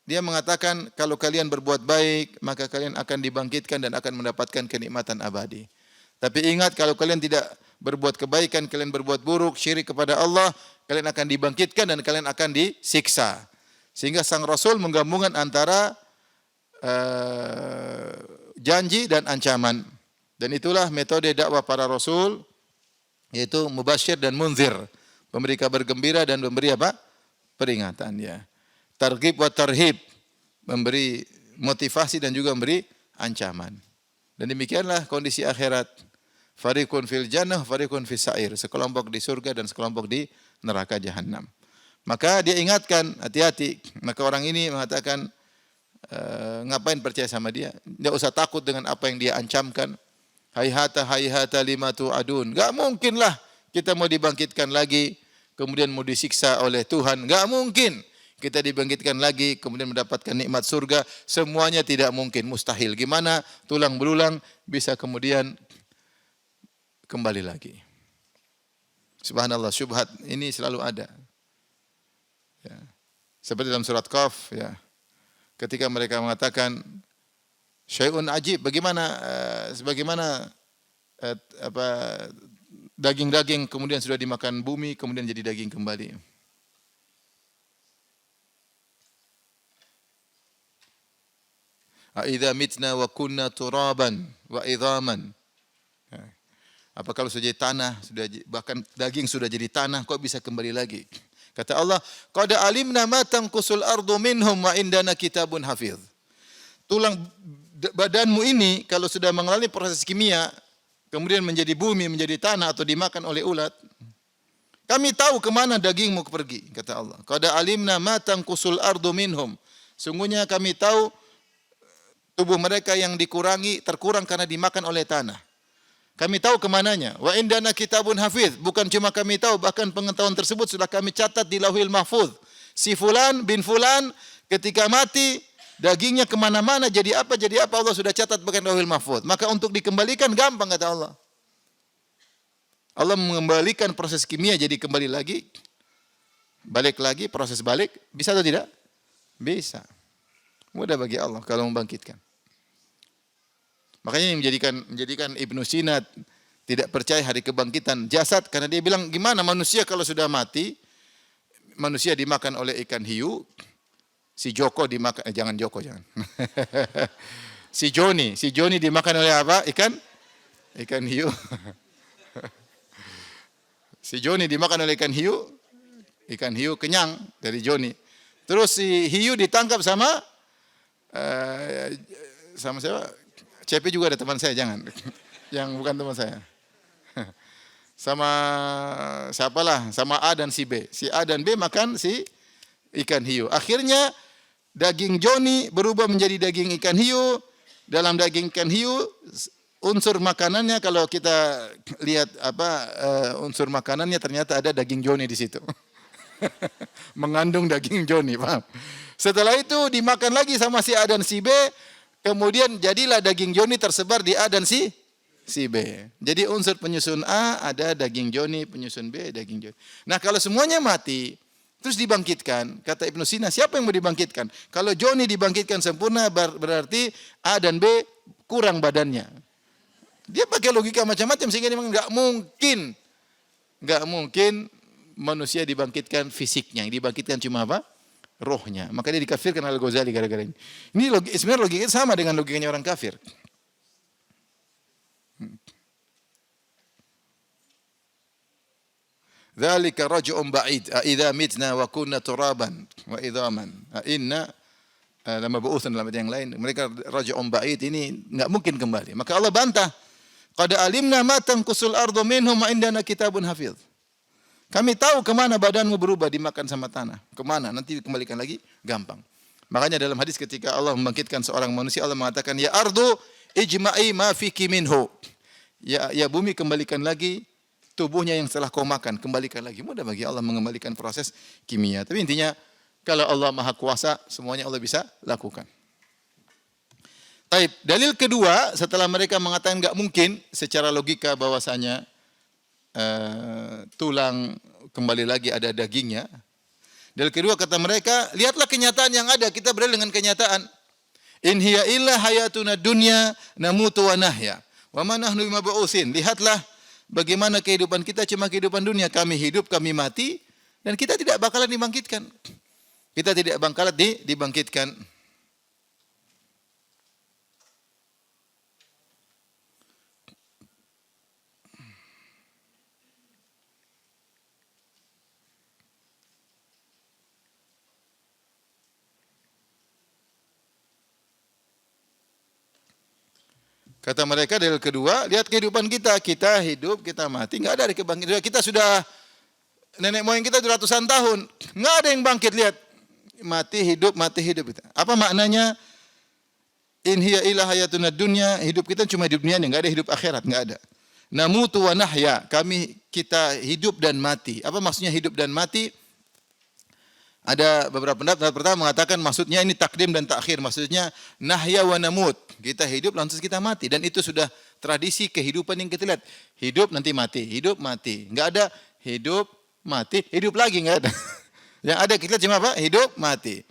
dia mengatakan kalau kalian berbuat baik, maka kalian akan dibangkitkan dan akan mendapatkan kenikmatan abadi. Tapi ingat, kalau kalian tidak berbuat kebaikan, kalian berbuat buruk, syirik kepada Allah, kalian akan dibangkitkan dan kalian akan disiksa. Sehingga sang Rasul menggabungkan antara janji dan ancaman. Dan itulah metode dakwah para Rasul, yaitu mubasyir dan munzir, memberi kabar gembira dan memberi apa? Peringatan, ya. Targhib wa tarhib, memberi motivasi dan juga memberi ancaman. Dan demikianlah kondisi akhirat. Fariqun fil jannah, fariqun fis sa'ir. Sekelompok di surga dan sekelompok di neraka jahanam. Maka dia ingatkan, hati-hati. Maka orang ini mengatakan, ngapain percaya sama dia? Tidak usah takut dengan apa yang dia ancamkan. Hayhata lima tu'adun. Enggak mungkinlah kita mau dibangkitkan lagi, kemudian mau disiksa oleh Tuhan. Enggak mungkin kita dibangkitkan lagi, kemudian mendapatkan nikmat surga. Semuanya tidak mungkin, mustahil. Gimana tulang belulang bisa kemudian kembali lagi? Subhanallah, syubhat ini selalu ada. Ya. Seperti dalam surat Qaf, ya. Ketika mereka mengatakan syai'un ajib, sebagaimana daging-daging kemudian sudah dimakan bumi, kemudian jadi daging kembali. Aidza mitna wa kunna turaban wa idhaman. Apa kalau sudah jadi tanah, bahkan daging sudah jadi tanah, kok bisa kembali lagi? Kata Allah, qad alimna ma tanqusul ardu minhum wa indana kitabun hafiz. Tulang badanmu ini kalau sudah mengalami proses kimia, kemudian menjadi bumi, menjadi tanah atau dimakan oleh ulat, kami tahu kemana dagingmu pergi, kata Allah. Qad alimna ma tanqusul ardu minhum. Sungguhnya kami tahu tubuh mereka yang terkurang karena dimakan oleh tanah. Kami tahu kemananya. Wa indana kitabun hafiz. Bukan cuma kami tahu, bahkan pengetahuan tersebut sudah kami catat di Lauhil Mahfuz. Si fulan bin fulan ketika mati, dagingnya kemana-mana, jadi apa Allah sudah catat bagian Lauhil Mahfuz. Maka untuk dikembalikan gampang, kata Allah. Allah mengembalikan proses kimia jadi kembali lagi. Balik lagi, proses balik. Bisa atau tidak? Bisa. Mudah bagi Allah kalau membangkitkan. Makanya yang menjadikan Ibnu Sina tidak percaya hari kebangkitan jasad, karena dia bilang, gimana manusia kalau sudah mati, manusia dimakan oleh ikan hiu, si Joko dimakan, jangan. Si Joni dimakan oleh apa? Ikan hiu. Si Joni dimakan oleh ikan hiu kenyang dari Joni. Terus si hiu ditangkap eh, sama siapa? CP juga ada teman saya, jangan. Yang bukan teman saya. Sama siapalah, sama A dan si B. Si A dan B makan si ikan hiu. Akhirnya daging Joni berubah menjadi daging ikan hiu. Dalam daging ikan hiu unsur makanannya kalau kita lihat unsur makanannya ternyata ada daging Joni di situ. Mengandung daging Joni, paham? Setelah itu dimakan lagi sama si A dan si B, kemudian jadilah daging Joni tersebar di A dan si B. Jadi unsur penyusun A ada daging Joni, penyusun B daging Joni. Nah, kalau semuanya mati terus dibangkitkan, kata Ibnu Sina, siapa yang mau dibangkitkan? Kalau Joni dibangkitkan sempurna berarti A dan B kurang badannya. Dia pakai logika macam-macam sehingga dia enggak mungkin manusia dibangkitkan fisiknya, yang dibangkitkan cuma apa? Rohnya. Maka dia dikafirkan oleh Ghazali gara-gara ini. Ini sebenarnya logika sama dengan logikanya orang kafir. Dzalika raj'un ba'id. Idza mitna wa kunna turaban wa idhaman. Inna lama bu'utsun dalam yang lain. Mereka raj'un ba'id ini enggak mungkin kembali. Maka Allah bantah. Qad alimna ma tanqusul ardu minhum wa indana kitabun hafiz. Kami tahu kemana badanmu berubah dimakan sama tanah. Kemana? Nanti dikembalikan lagi. Gampang. Makanya dalam hadis ketika Allah membangkitkan seorang manusia, Allah mengatakan, ya ardu ijma'i ma fiki minhu. Ya bumi, kembalikan lagi tubuhnya yang setelah kau makan. Kembalikan lagi. Mudah bagi Allah mengembalikan proses kimia. Tapi intinya, kalau Allah Maha Kuasa, semuanya Allah bisa lakukan. Taib. Dalil kedua, setelah mereka mengatakan enggak mungkin secara logika bahwasanya tulang kembali lagi ada dagingnya. Dalil kedua kata mereka, lihatlah kenyataan yang ada, kita berdalil dengan kenyataan. In hiya illa hayatuna dunya namutu wa nahya wa ma nahnu bimab'utsin. Lihatlah bagaimana kehidupan kita cuma kehidupan dunia, kami hidup, kami mati dan kita tidak bakalan dibangkitkan. Kita tidak bakalan dibangkitkan. Kata mereka dalil kedua, lihat kehidupan kita hidup, kita mati, enggak ada kebangkitan. Kita sudah nenek moyang kita ratusan tahun, enggak ada yang bangkit, lihat. Mati hidup. Apa maknanya? In hiya illa hayatuna dunya, hidup kita cuma hidup dunia, enggak ada hidup akhirat, enggak ada. Namutu wa nahya, kita hidup dan mati. Apa maksudnya hidup dan mati? Ada beberapa pendapat. Pertama mengatakan maksudnya ini takdim dan takhir. Maksudnya nahya wa namut. Kita hidup langsung kita mati. Dan itu sudah tradisi kehidupan yang kita lihat. Hidup nanti mati. Hidup mati. Enggak ada hidup mati. Hidup lagi enggak ada. Yang ada kita cuma apa? Hidup mati.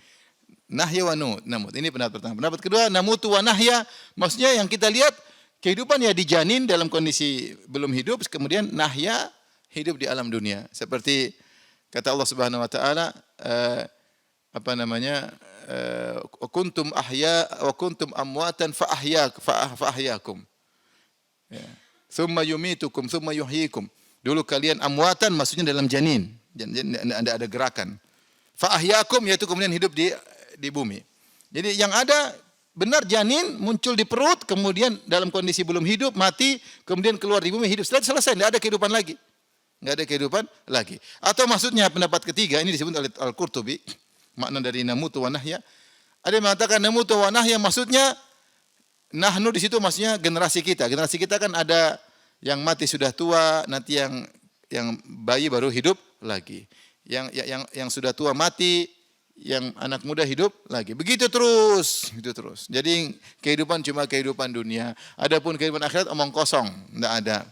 Nahya wa namut. Ini pendapat pertama. Pendapat kedua namutu wa nahya. Maksudnya yang kita lihat kehidupan ya di janin dalam kondisi belum hidup. Kemudian nahya hidup di alam dunia. Seperti kata Allah Subhanahu wa taala, kuntum ahya wa kuntum amwatan fa ahyakum. Ya. Tsumma yumitukum tsumma yuhyikum. Dulu kalian amwatan maksudnya dalam janin. Ada gerakan. Fa ahyakum yaitu kemudian hidup di bumi. Jadi yang ada benar janin muncul di perut, kemudian dalam kondisi belum hidup, mati, kemudian keluar di bumi, hidup. Setelah selesai, tidak ada kehidupan lagi. Enggak ada kehidupan lagi. Atau maksudnya pendapat ketiga, ini disebut oleh Al-Qurtubi, makna dari namutu wa nahya. Ada yang mengatakan namutu wa nahya maksudnya nahnu di situ maksudnya generasi kita. Generasi kita kan ada yang mati sudah tua, nanti yang bayi baru hidup lagi. Yang sudah tua mati, yang anak muda hidup lagi. Begitu terus. Jadi kehidupan cuma kehidupan dunia. Adapun kehidupan akhirat omong kosong, enggak ada.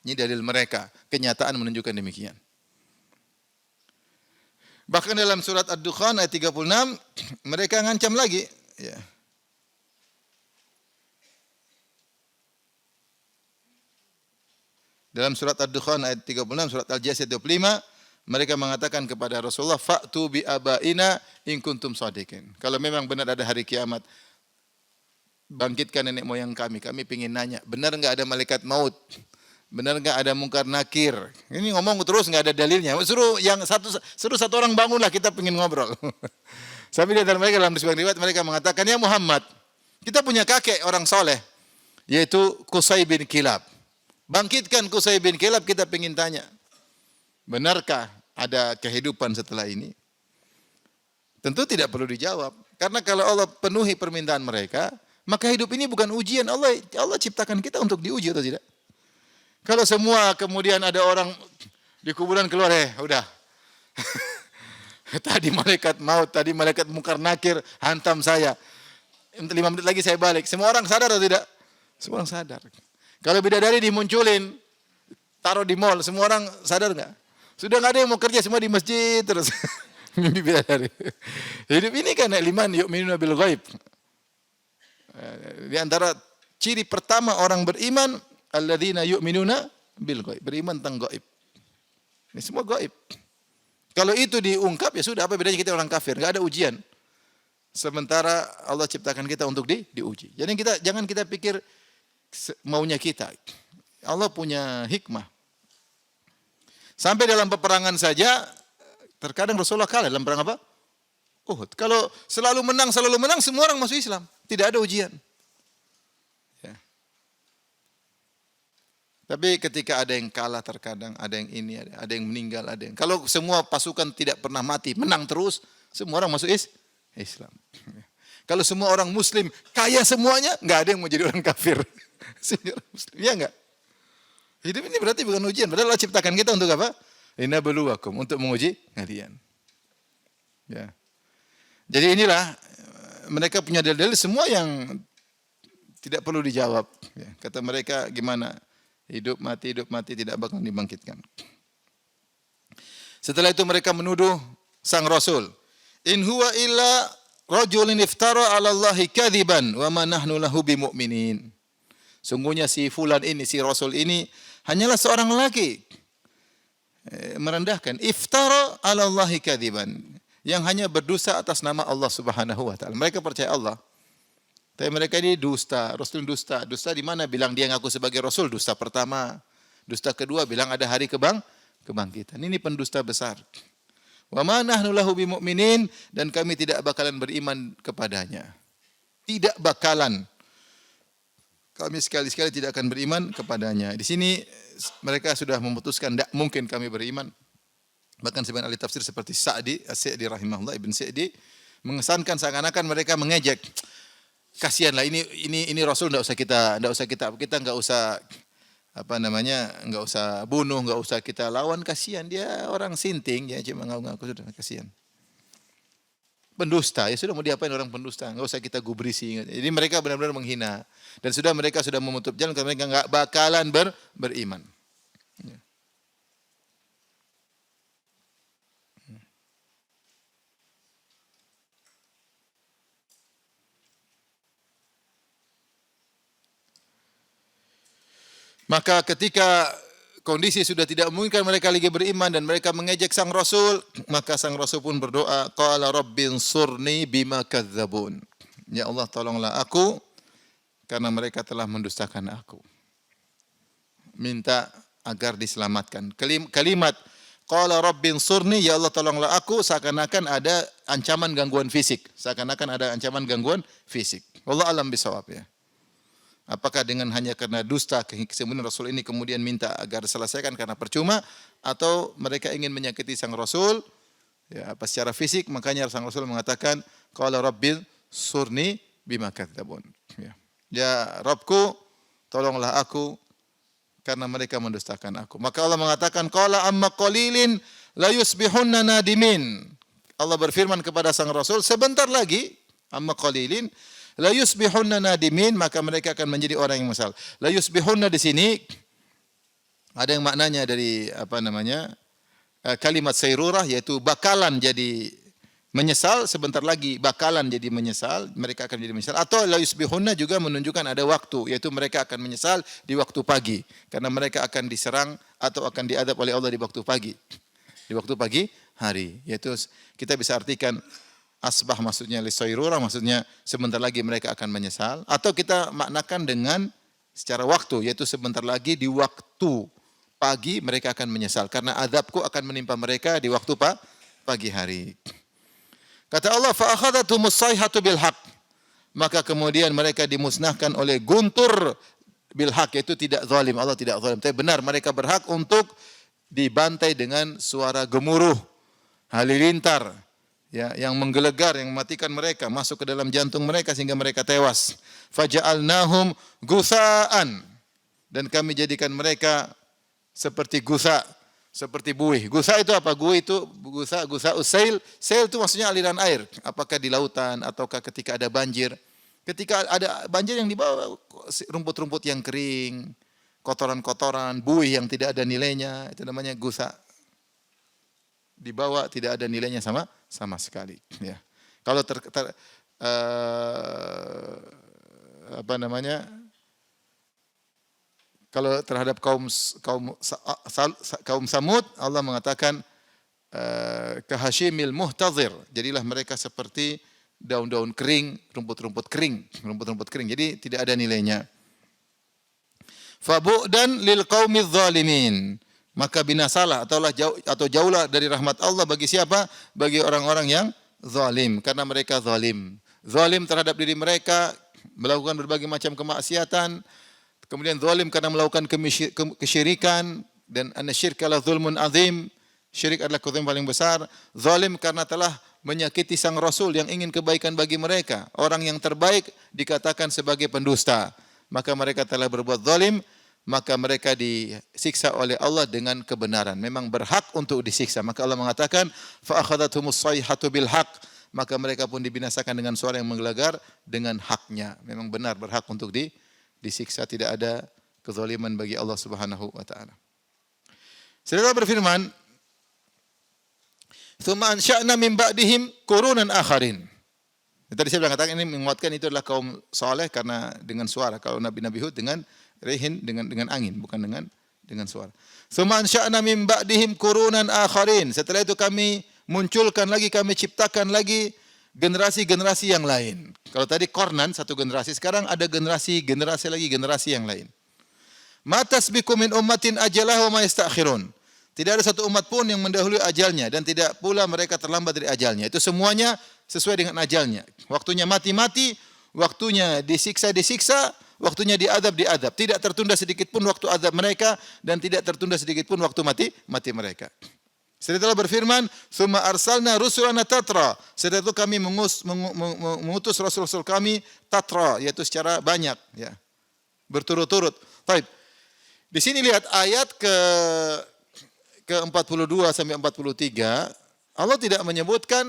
Ini dalil mereka. Kenyataan menunjukkan demikian. Bahkan dalam surat Ad-Dukhan ayat 36, mereka ngancam lagi. Ya. Dalam surat Ad-Dukhan ayat 36, surat Al-Jasiyah 25, mereka mengatakan kepada Rasulullah, fa'tu bi abaina in kuntum shadiqin. Kalau memang benar ada hari kiamat, bangkitkan nenek moyang kami. Kami ingin nanya, benar enggak ada malaikat maut? Benar enggak ada mungkar nakir? Ini ngomong terus enggak ada dalilnya. Suruh satu orang bangunlah, kita ingin ngobrol. Sampai di antara mereka dalam sebagian riwayat mereka mengatakan, ya Muhammad, kita punya kakek orang soleh, yaitu Qusay bin Kilab. Bangkitkan Qusay bin Kilab, kita ingin tanya. Benarkah ada kehidupan setelah ini? Tentu tidak perlu dijawab. Karena kalau Allah penuhi permintaan mereka, maka hidup ini bukan ujian. Allah ciptakan kita untuk diuji atau tidak? Kalau semua kemudian ada orang di kuburan keluar, udah. Tadi malaikat maut, tadi malaikat mungkar nakir hantam saya. 5 menit lagi saya balik. Semua orang sadar atau tidak? Semua orang sadar. Kalau bidadari dimunculin, taruh di mall, semua orang sadar enggak? Sudah enggak ada yang mau kerja, semua di masjid terus. Mimpi bidadari. Hidup ini kan liman yu'minuna bil ghaib. Di antara ciri pertama orang beriman, alladzina yu'minuna bil ghaib, beriman tentang gaib. Ini semua gaib. Kalau itu diungkap ya sudah, apa bedanya kita orang kafir? Enggak ada ujian. Sementara Allah ciptakan kita untuk diuji. Jadi jangan kita pikir maunya kita. Allah punya hikmah. Sampai dalam peperangan saja terkadang Rasulullah kalah dalam perang apa? Uhud. Kalau selalu menang, semua orang masuk Islam. Tidak ada ujian. Ya. Tapi ketika ada yang kalah terkadang, ada yang ini, ada yang meninggal, ada yang. Kalau semua pasukan tidak pernah mati, menang terus, semua orang masuk Islam. Kalau semua orang Muslim kaya semuanya, nggak ada yang mau jadi orang kafir. Semua orang Muslim, ya nggak? Hidup ini berarti bukan ujian. Padahal Allah ciptakan kita untuk apa? Linabluwakum, untuk menguji kalian. Ya. Jadi inilah mereka punya dalil semua yang tidak perlu dijawab. Ya. Kata mereka gimana? Hidup mati tidak bakal dibangkitkan. Setelah itu mereka menuduh sang Rasul. In huwa illa rajulun iftara 'ala Allahi kadziban wa ma nahnu lahu bimu'minin. Sungguhnya si fulan ini, si Rasul ini hanyalah seorang lelaki. Merendahkan, iftara 'ala Allahi kadziban, yang hanya berdusta atas nama Allah Subhanahu wa taala. Mereka percaya Allah, tapi mereka ini dusta. Rasul dusta. Dusta di mana? Bilang dia ngaku sebagai Rasul, dusta pertama. Dusta kedua bilang ada hari kebangkitan. Ini pendusta besar. Wa ma nahnu lahu bimu'minin, dan kami tidak bakalan beriman kepadanya. Tidak bakalan. Kami sekali-sekali tidak akan beriman kepadanya. Di sini mereka sudah memutuskan tidak mungkin kami beriman. Bahkan sebagian ahli tafsir seperti Sa'di rahimahullah, Ibn Sa'di mengesankan seakan-akan mereka mengejek. Kasihanlah ini Rasul enggak usah kita enggak usah enggak usah bunuh, enggak usah kita lawan, kasihan dia orang sinting ya, cuma ngaku-ngaku sudah, kasihan. Pendusta, ya sudah mau diapain orang pendusta, enggak usah kita gubrisi. Jadi mereka benar-benar menghina dan mereka sudah menutup jalan karena mereka enggak bakalan beriman. Ya. Maka ketika kondisi sudah tidak memungkinkan mereka lagi beriman dan mereka mengejek sang Rasul, maka sang Rasul pun berdoa, qala rabbinsurni bima kadzabun. Ya Allah, tolonglah aku karena mereka telah mendustakan aku. Minta agar diselamatkan. Kalimat qala rabbinsurni, ya Allah tolonglah aku, seakan-akan ada ancaman gangguan fisik. Wallahu alam bisawab ya. Apakah dengan hanya karena dusta kemudian Rasul ini kemudian minta agar diselesaikan karena percuma, atau mereka ingin menyakiti sang Rasul ya apa secara fisik, makanya sang Rasul mengatakan qala rabbil surni bima kadzabun. Ya Rabbku, tolonglah aku karena mereka mendustakan aku. Maka Allah mengatakan qala amma qalilin la yusbihunna nadimin. Allah berfirman kepada sang Rasul, sebentar lagi amma qalilin la yusbihunna nadimin, maka mereka akan menjadi orang yang menyesal. La yusbihunna di sini ada yang maknanya dari kalimat sayrurah, yaitu bakalan jadi menyesal, sebentar lagi bakalan jadi menyesal, mereka akan jadi menyesal. Atau la yusbihunna juga menunjukkan ada waktu, yaitu mereka akan menyesal di waktu pagi karena mereka akan diserang atau akan diadab oleh Allah di waktu pagi. Di waktu pagi hari, yaitu kita bisa artikan asbah maksudnya lisayrurah, maksudnya sebentar lagi mereka akan menyesal, atau kita maknakan dengan secara waktu, yaitu sebentar lagi di waktu pagi mereka akan menyesal karena azabku akan menimpa mereka di waktu pagi hari. Kata Allah, fa akhadhatumus sayhatu bil haqq. Maka kemudian mereka dimusnahkan oleh guntur bil haq, yaitu tidak zalim. Allah tidak zalim. Tapi benar mereka berhak untuk dibantai dengan suara gemuruh, halilintar, ya, yang menggelegar, yang mematikan mereka, masuk ke dalam jantung mereka sehingga mereka tewas. Faja'alnahum gusaan, dan kami jadikan mereka seperti gusa, seperti buih. Gusa itu apa? Buih itu gusa usail. Sail itu maksudnya aliran air. Apakah di lautan ataukah ketika ada banjir? Ketika ada banjir yang dibawa rumput-rumput yang kering, kotoran-kotoran, buih yang tidak ada nilainya, itu namanya gusa. Dibawa tidak ada nilainya sama sekali. Ya. Kalau kalau terhadap kaum Samud, Allah mengatakan kahashimil muhtazir. Jadilah mereka seperti daun-daun kering, rumput-rumput kering. Jadi tidak ada nilainya. Fabu'dan lil qaumiz zalimin. Maka binasalah atau jauhlah dari rahmat Allah bagi siapa? Bagi orang-orang yang zalim, karena mereka zalim. Zalim terhadap diri mereka, melakukan berbagai macam kemaksiatan. Kemudian zalim karena melakukan kesyirikan, dan anasyirka la zulmun azim. Syirik adalah kezaliman paling besar. Zalim karena telah menyakiti sang Rasul yang ingin kebaikan bagi mereka. Orang yang terbaik dikatakan sebagai pendusta. Maka mereka telah berbuat zalim, maka mereka disiksa oleh Allah dengan kebenaran. Memang berhak untuk disiksa. Maka Allah mengatakan, fa akhadhathumus sayhatu bil haqq. Maka mereka pun dibinasakan dengan suara yang menggelegar dengan haknya. Memang benar berhak untuk disiksa, tidak ada kezaliman bagi Allah Subhanahu wa taala. Saudara berfirman, "Tsumma ansha'na min ba'dihim qurunan akharin." Tadi saya bilang katakan ini menguatkan itu adalah kaum saleh karena dengan suara. Kalau Nabi Hud dengan rihin, dengan angin, bukan dengan suara. "Tsumma ansha'na min ba'dihim qurunan akharin." Setelah itu kami munculkan lagi, kami ciptakan lagi generasi-generasi yang lain. Kalau tadi kornan satu generasi, sekarang ada generasi yang lain. "Ma tasbiqu min ummatin ajalah wa ma yastakhirun." Tidak ada satu umat pun yang mendahului ajalnya, dan tidak pula mereka terlambat dari ajalnya. Itu semuanya sesuai dengan ajalnya. Waktunya mati, waktunya disiksa, waktunya diadab. Tidak tertunda sedikit pun waktu adab mereka, dan tidak tertunda sedikit pun waktu mati mereka. Setelah Allah berfirman, "Tsumma arsalna rusulana tatra." Setelah itu kami mengutus rasul-rasul kami tatra, yaitu secara banyak, ya. Berturut-turut. Baik. Di sini lihat ayat ke-42 sampai 43, Allah tidak menyebutkan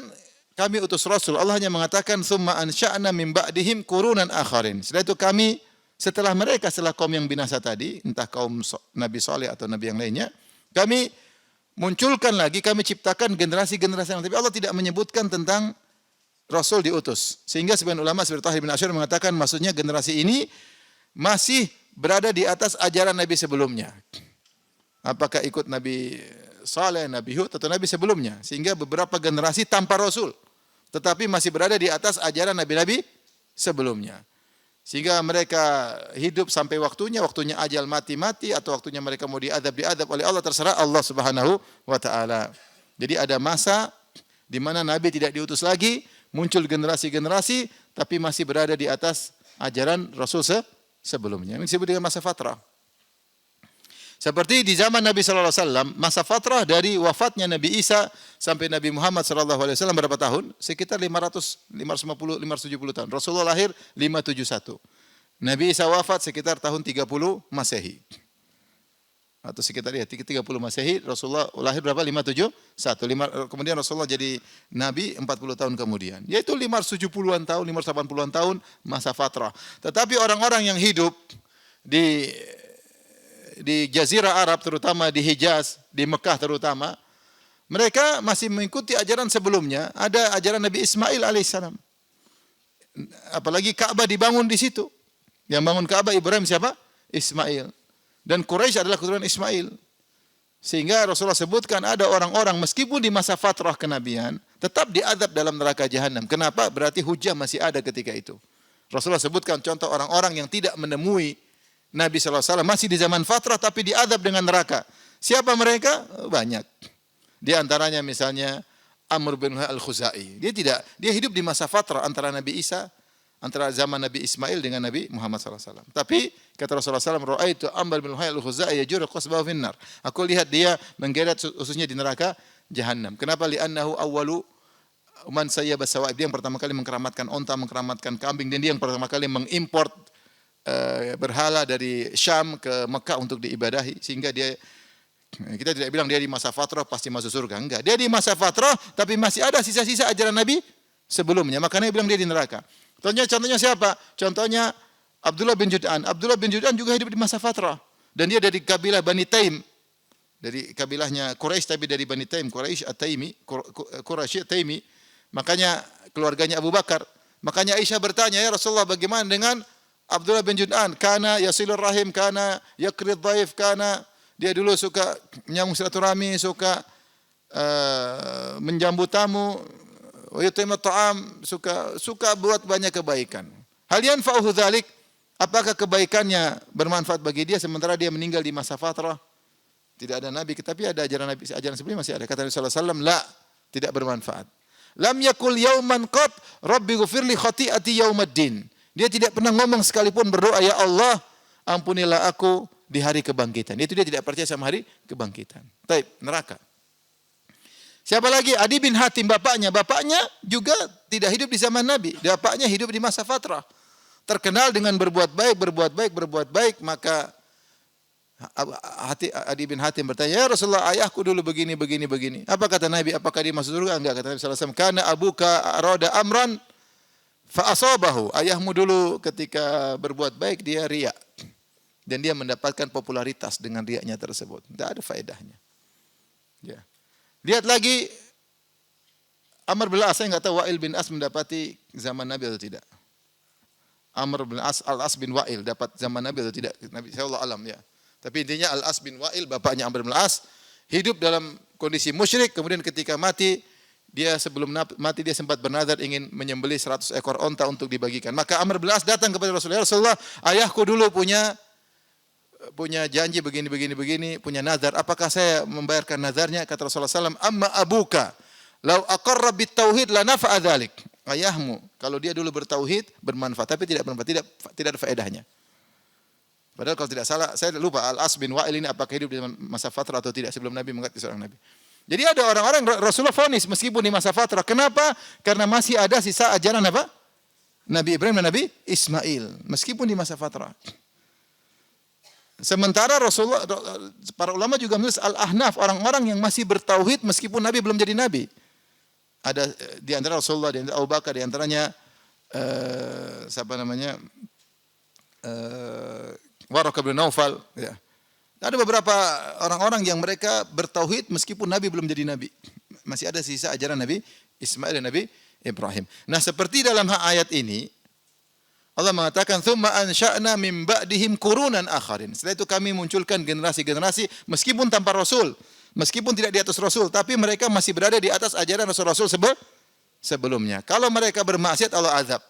kami utus rasul. Allah hanya mengatakan summa ansha'na min ba'dihim qurunan akharin. Setelah itu kami setelah kaum yang binasa tadi, entah kaum Nabi Saleh atau nabi yang lainnya, kami munculkan lagi, kami ciptakan generasi-generasi yang, tapi Allah tidak menyebutkan tentang rasul diutus. Sehingga sebagian ulama seperti Tahir bin Asy'ar mengatakan maksudnya generasi ini masih berada di atas ajaran nabi sebelumnya. Apakah ikut Nabi Saleh, Nabi Hud atau nabi sebelumnya, sehingga beberapa generasi tanpa rasul tetapi masih berada di atas ajaran nabi-nabi sebelumnya. Sehingga mereka hidup sampai waktunya ajal mati atau waktunya mereka mau diadab oleh Allah, terserah Allah Subhanahu wa taala. Jadi ada masa di mana nabi tidak diutus lagi, muncul generasi-generasi tapi masih berada di atas ajaran rasul sebelumnya. Ini disebut dengan masa fatrah. Seperti di zaman Nabi sallallahu alaihi wasallam, masa fatrah dari wafatnya Nabi Isa sampai Nabi Muhammad sallallahu alaihi wasallam berapa tahun? Sekitar 570 tahun. Rasulullah lahir 571. Nabi Isa wafat sekitar tahun 30 Masehi. Atau sekitar 30 Masehi, Rasulullah lahir berapa? 571. Kemudian Rasulullah jadi nabi 40 tahun kemudian. Yaitu 570-an tahun, 580-an tahun masa fatrah. Tetapi orang-orang yang hidup di Jazirah Arab, terutama di Hijaz, di Mekah terutama, mereka masih mengikuti ajaran sebelumnya. Ada ajaran Nabi Ismail alaihissalam. Apalagi Ka'bah dibangun di situ. Yang bangun Ka'bah Ibrahim siapa? Ismail. Dan Quraisy adalah keturunan Ismail. Sehingga Rasulullah sebutkan ada orang-orang meskipun di masa fatrah kenabian, tetap diazab dalam neraka jahanam. Kenapa? Berarti hujah masih ada ketika itu. Rasulullah sebutkan contoh orang-orang yang tidak menemui Nabi SAW masih di zaman fatrah tapi diazab dengan neraka. Siapa mereka? Banyak. Di antaranya misalnya Amr bin Al-Khuzai. Dia hidup di masa fatrah antara Nabi Isa, antara zaman Nabi Ismail dengan Nabi Muhammad SAW. Tapi kata Rasulullah SAW, "Ra'aitu Amr bin Al-Khuzai yajur qasbahu finnar." Aku lihat dia menggeret ususnya di neraka jahanam. Kenapa? Li'annahu awwalu man sayyaba sawaib. Dia yang pertama kali mengkeramatkan onta, mengkeramatkan kambing, dan dia yang pertama kali mengimport berhala dari Syam ke Mekah untuk diibadahi, sehingga kita tidak bilang dia di masa fatrah pasti masuk surga, enggak. Dia di masa fatrah tapi masih ada sisa-sisa ajaran Nabi sebelumnya, makanya dia bilang dia di neraka. Contohnya siapa? Contohnya Abdullah bin Jud'an. Abdullah bin Jud'an juga hidup di masa fatrah dan dia dari kabilah Bani Taim. Dari kabilahnya Quraisy tapi dari Bani Taim, Quraisy At-Taimi, Quraisy At-Taimi. Makanya keluarganya Abu Bakar. Makanya Aisyah bertanya, "Ya Rasulullah, bagaimana dengan Abdullah bin Jud'an? Kana yasilur rahim, kana yakrid dhaif, kana..." Dia dulu suka menyambung silaturahmi, suka menjamu tamu, wa yut'imu ta'am, suka buat banyak kebaikan. Hal yanfa'uhu dzalik? Apakah kebaikannya bermanfaat bagi dia sementara dia meninggal di masa fatrah? Tidak ada nabi, tapi ada ajaran sebelumnya masih ada. Kata Nabi sallallahu alaihi wasallam, "La, tidak bermanfaat." Lam yakul yauman qat rabbi ghfirli khati'ati yaumaddin. Dia tidak pernah ngomong sekalipun berdoa, "Ya Allah, ampunilah aku di hari kebangkitan." Itu dia tidak percaya sama hari kebangkitan. Taib, neraka. Siapa lagi? Adi bin Hatim, bapaknya. Bapaknya juga tidak hidup di zaman Nabi. Bapaknya hidup di masa fatrah. Terkenal dengan berbuat baik, maka Adi bin Hatim bertanya, "Ya Rasulullah, ayahku dulu begini. Apa kata Nabi? Apakah dia masuk surga?" Enggak, kata Nabi sallallahu alaihi wasallam, "Kana abuka arada amran fa asabahu." Ayahmu dulu ketika berbuat baik dia riya. Dan dia mendapatkan popularitas dengan riaknya tersebut. Tidak ada faedahnya. Ya. Lihat lagi Amr bin As, saya enggak tahu Wa'il bin As mendapati zaman Nabi atau tidak. Amr bin As, Al-As bin Wa'il dapat zaman Nabi atau tidak? Nabi sallallahu alaihi wasallam ya. Tapi intinya Al-As bin Wa'il, bapaknya Amr bin As, hidup dalam kondisi musyrik, kemudian ketika mati, sebelum mati dia sempat bernazar ingin menyembelih 100 ekor onta untuk dibagikan. Maka Amr bin As datang kepada Rasulullah, "Rasulullah, ayahku dulu punya janji begini, punya nazar. Apakah saya membayarkan nazarnya?" Kata Rasulullah SAW, "Amma abuka, lau aqarra bit tauhid la nafa'a dzalik." Ayahmu, kalau dia dulu bertauhid, bermanfaat, tapi tidak ada faedahnya. Padahal kalau tidak salah, saya lupa Al-As bin Wa'il ini apakah hidup di masa fatrah atau tidak sebelum Nabi mengangkat seorang Nabi. Jadi ada orang-orang Rasulullah vonis meskipun di masa fatrah. Kenapa? Karena masih ada sisa ajaran apa? Nabi Ibrahim dan Nabi Ismail. Meskipun di masa fatrah. Sementara Rasulullah, para ulama juga menulis Al-Ahnaf, orang-orang yang masih bertauhid meskipun Nabi belum jadi Nabi. Ada di antara Rasulullah, di antara Abu Bakar, di antaranya siapa namanya? Waraqah bin Naufal, ya. Ada beberapa orang-orang yang mereka bertauhid meskipun Nabi belum jadi Nabi. Masih ada sisa ajaran Nabi Ismail dan Nabi Ibrahim. Nah, seperti dalam ayat ini Allah mengatakan, "Tsumma ansha'na min ba'dihim qurunan akharin." Setelah itu kami munculkan generasi-generasi meskipun tanpa rasul, meskipun tidak di atas rasul, tapi mereka masih berada di atas ajaran rasul-rasul sebelumnya. Kalau mereka bermaksiat, Allah azab.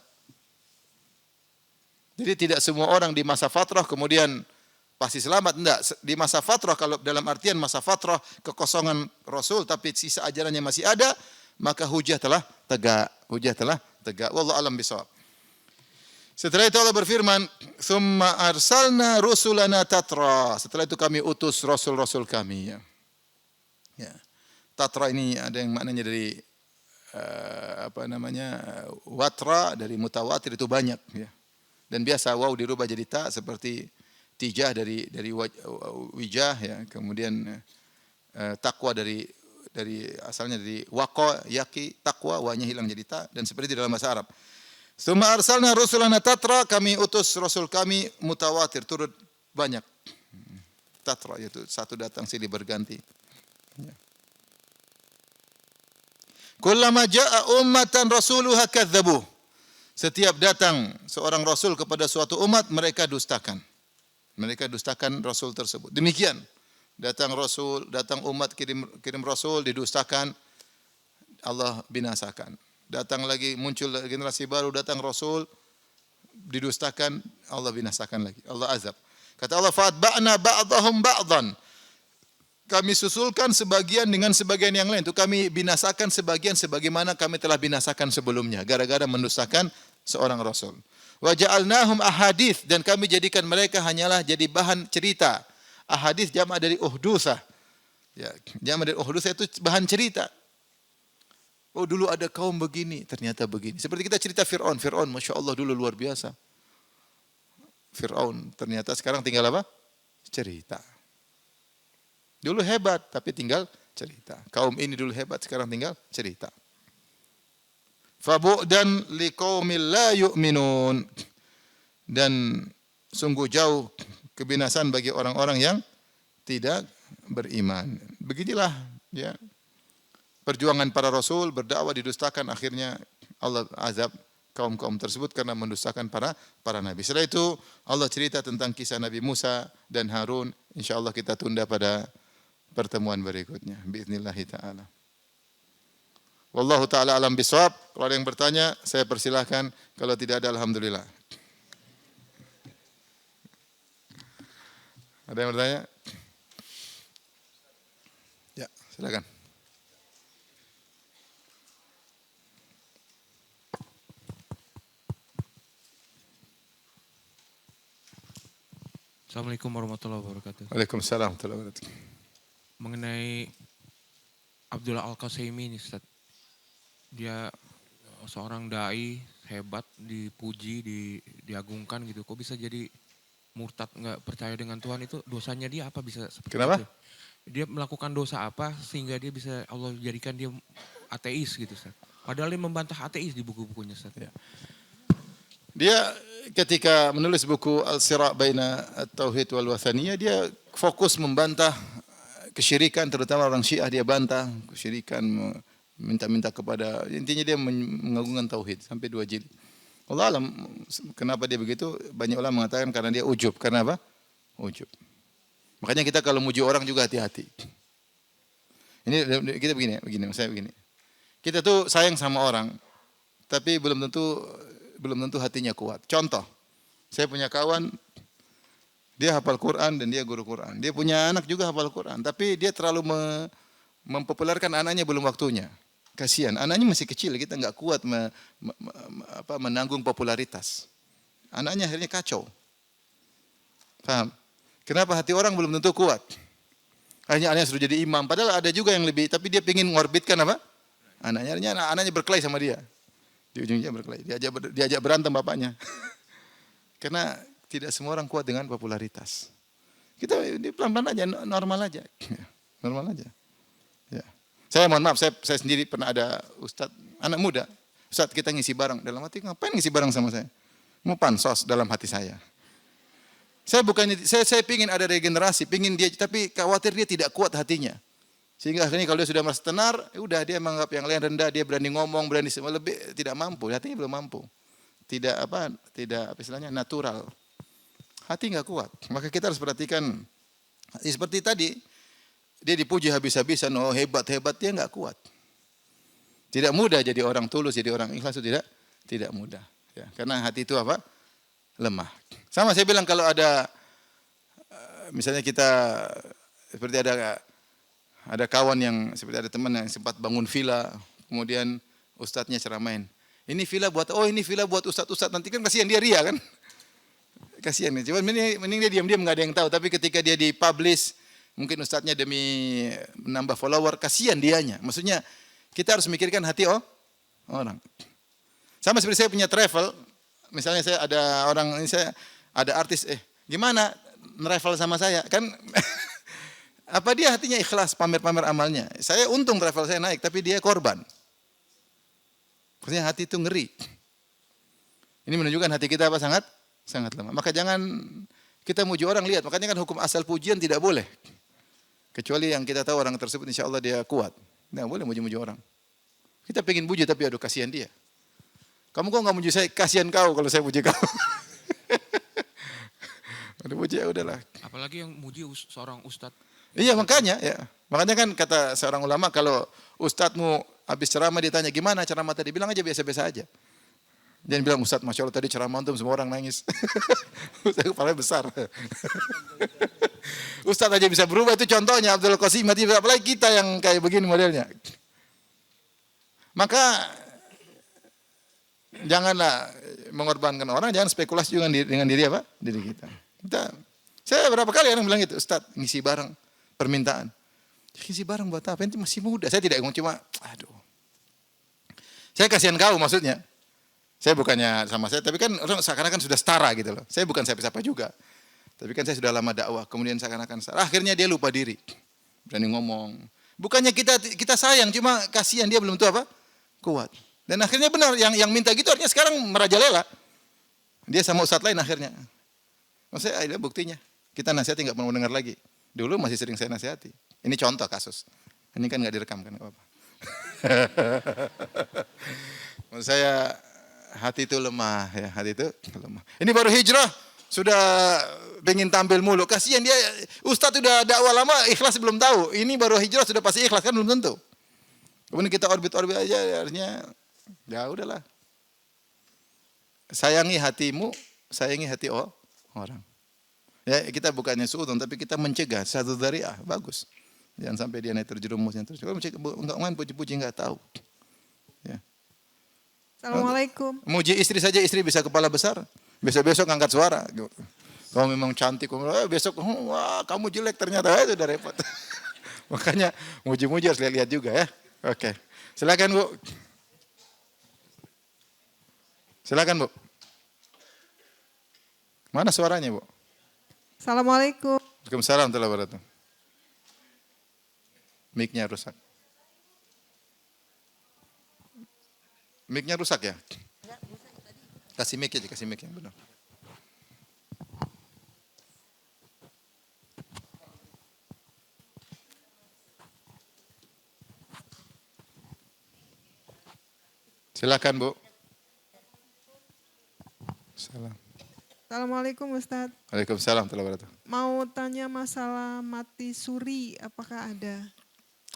Jadi tidak semua orang di masa fatrah kemudian pasti selamat. Enggak, di masa fatrah, kalau dalam artian masa fatrah kekosongan Rasul tapi sisa ajarannya masih ada, maka hujah telah tegak. Wallahu a'lam bishawab. Setelah itu Allah berfirman, "Tsumma arsalna rusulana tatra." Setelah itu kami utus rasul-rasul kami, ya. Ya. Tatra ini ada yang maknanya dari watra, dari mutawatir, itu banyak, ya. Dan biasa waw dirubah jadi ta seperti tijah dari wijah, ya. Kemudian takwa dari asalnya dari waqa, yaqi, takwa, wanya hilang jadi ta, dan seperti itu dalam bahasa Arab. Tsumma arsalna rusulana tatra, kami utus rasul kami mutawatir, turut banyak. Tatra yaitu satu datang silih berganti. Ya. Kullama jaa ummatan rasuluha kadzdzabuh. Setiap datang seorang rasul kepada suatu umat, mereka dustakan. Mereka dustakan rasul tersebut. Demikian, datang rasul, datang umat kirim rasul, didustakan. Allah binasakan. Datang lagi muncul generasi baru, datang Rasul, didustakan, Allah binasakan lagi. Allah azab. Kata Allah, "Fa'atba'na ba'dahum ba'dhan." Kami susulkan sebagian dengan sebagian yang lain. Itu kami binasakan sebagian sebagaimana kami telah binasakan sebelumnya. Gara-gara mendustakan seorang Rasul. Wa ja'alnahum ahadits. Dan kami jadikan mereka hanyalah jadi bahan cerita. Ahadits jamak dari uhdusah. Ya, jamak dari uhdusah itu bahan cerita. Oh dulu ada kaum begini, ternyata begini. Seperti kita cerita Fir'aun. Fir'aun, Masya Allah dulu luar biasa. Fir'aun, ternyata sekarang tinggal apa? Cerita. Dulu hebat, tapi tinggal cerita. Kaum ini dulu hebat, sekarang tinggal cerita. Fabu'dan liqaumil la yu'minun. Dan sungguh jauh kebinasan bagi orang-orang yang tidak beriman. Beginilah ya perjuangan para rasul, berdakwah didustakan, akhirnya Allah azab kaum-kaum tersebut karena mendustakan para nabi. Setelah itu Allah cerita tentang kisah Nabi Musa dan Harun. Insyaallah kita tunda pada pertemuan berikutnya. Biiznillahi ta'ala. Wallahu ta'ala alam bisawab. Kalau ada yang bertanya, saya persilahkan. Kalau tidak ada, alhamdulillah. Ada yang bertanya? Ya, silakan. Assalamualaikum warahmatullahi wabarakatuh. Waalaikumsalam warahmatullahi wabarakatuh. Mengenai Abdullah Al-Qasaimi ini Ustaz. Dia seorang dai hebat, dipuji, diagungkan gitu. Kok bisa jadi murtad, nggak percaya dengan Tuhan? Itu dosanya dia apa bisa seperti Kenapa? itu? Dia melakukan dosa apa sehingga dia bisa Allah jadikan dia ateis gitu Ustaz. Padahal dia membantah ateis di buku-bukunya Ustaz. Ya. Dia ketika menulis buku Al-Sira' Baina At-Tauhid wal Wathaniyah, dia fokus membantah kesyirikan, terutama orang Syiah dia bantah kesyirikan, minta-minta kepada, intinya dia mengagungkan tauhid sampai 2 jilid. Allah alam kenapa dia begitu? Banyak ulama mengatakan karena dia ujub. Karena apa? Ujub. Makanya kita kalau muji orang juga hati-hati. Ini kita begini, saya begini. Kita tuh sayang sama orang, tapi belum tentu hatinya kuat. Contoh, saya punya kawan, dia hafal Quran dan dia guru Quran. Dia punya anak juga hafal Quran, tapi dia terlalu mempopulerkan anaknya belum waktunya. Kasihan, anaknya masih kecil, kita nggak kuat menanggung popularitas. Anaknya akhirnya kacau. Paham? Kenapa hati orang belum tentu kuat? Akhirnya anaknya sudah jadi imam, padahal ada juga yang lebih, tapi dia ingin mengorbitkan apa? Anaknya berkelahi sama dia. Di ujungnya berkelahi, diajak berantem bapaknya. Karena tidak semua orang kuat dengan popularitas. Kita pelan-pelan aja, normal aja. Normal aja. Ya. Saya mohon maaf, saya sendiri pernah ada ustadz, anak muda. Ustadz kita ngisi barang. Dalam hati, ngapain ngisi barang sama saya? Mau pansos dalam hati saya. Saya pingin ada regenerasi, pingin dia, tapi khawatir dia tidak kuat hatinya. Sehingga akhirnya kalau dia sudah merasa tenar, udah dia menganggap yang lain rendah, dia berani ngomong, berani semua, lebih tidak mampu, hatinya belum mampu. Tidak istilahnya natural. Hati enggak kuat. Maka kita harus perhatikan seperti tadi, dia dipuji habis-habisan, oh hebat-hebat, dia enggak kuat. Tidak mudah jadi orang tulus, jadi orang ikhlas itu tidak mudah. Ya, karena hati itu apa? Lemah. Sama saya bilang kalau ada misalnya kita seperti ada kawan yang seperti ada teman yang sempat bangun villa, kemudian ustadznya ceramain. Ini villa buat ustadz-ustadz, nanti kan kasihan dia ria kan? Kasihan. Cuma mending dia diam-diam enggak ada yang tahu, tapi ketika dia dipublish, mungkin ustadznya demi menambah follower, kasihan dianya. Maksudnya kita harus memikirkan hati orang. Sama seperti saya punya travel, misalnya saya ada artis, gimana travel sama saya? Kan apa dia hatinya ikhlas pamer-pamer amalnya? Saya untung travel saya naik, tapi dia korban. Maksudnya hati itu ngeri. Ini menunjukkan hati kita apa sangat lemah. Maka jangan kita muji orang, lihat. Makanya kan hukum asal pujian tidak boleh. Kecuali yang kita tahu orang tersebut insya Allah dia kuat. Tidak boleh muji-muji orang. Kita pengen puji tapi aduh kasihan dia. Kamu kok nggak muji saya? Kasihan kau kalau saya puji kau. Ada puji ya udahlah. Apalagi yang muji seorang ustadz Iya makanya ya. Makanya kan kata seorang ulama kalau ustadzmu habis ceramah ditanya gimana ceramah tadi, bilang aja biasa-biasa aja. Jangan bilang Ustadz Masya Allah tadi ceramah antum semua orang nangis. Ustadz kepalanya besar. Ustadz aja bisa berubah, itu contohnya Abdul Qasim. Apalagi kita yang kayak begini modelnya. Maka janganlah mengorbankan orang, jangan spekulasi juga dengan diri apa? Diri kita. Saya berapa kali orang bilang gitu, Ustadz ngisi barang permintaan. Ngisi barang buat apa? Ini masih muda. Saya tidak ngomong cuma, aduh. Saya kasihan kau maksudnya. Saya bukannya sama saya, tapi kan orang seakan-akan sudah setara gitu loh. Saya bukan siapa-siapa juga. Tapi kan saya sudah lama dakwah, kemudian seakan-akan setara. Akhirnya dia lupa diri. Berani ngomong. Bukannya kita sayang, cuma kasihan dia belum tahu apa? Kuat. Dan akhirnya benar, yang minta gitu artinya sekarang merajalela. Dia sama ustadz lain akhirnya. Maksudnya ada buktinya. Kita nasihati nggak mau dengar lagi. Dulu masih sering saya nasihati. Ini contoh kasus. Ini kan nggak direkam kan, nggak apa-apa. Menurut saya hati itu lemah ya, hati itu lemah. Ini baru hijrah sudah pengen tampil mulu. Kasihan dia, ustadz udah dakwah lama ikhlas belum tahu. Ini baru hijrah sudah pasti ikhlas kan belum tentu. Kemudian kita orbit-orbit aja artinya ya udahlah. Sayangi hatimu, sayangi hati orang. Ya kita bukannya suudon tapi kita mencegah satu dzari'ah, bagus. Jangan sampai dia naik terjerumusnya terus. Kalau enggak main puji-puji enggak tahu. Ya. Assalamualaikum. Muji istri saja istri bisa kepala besar. Besok-besok angkat suara. Kalau memang cantik, besok wah kamu jelek ternyata itu udah repot. Makanya muji-muji harus lihat juga ya. Oke. Silakan Bu. Silakan Bu. Mana suaranya Bu? Assalamualaikum. Waalaikumsalam warahmatullahi wabarakatuh. Mic-nya rusak. Mic-nya rusak ya? Kasih mic aja, kasih mic yang benar. Silakan Bu. Salam. Assalamualaikum Ustadz. Waalaikumsalam warahmatullahi wabarakatuh. Mau tanya masalah mati suri, apakah ada?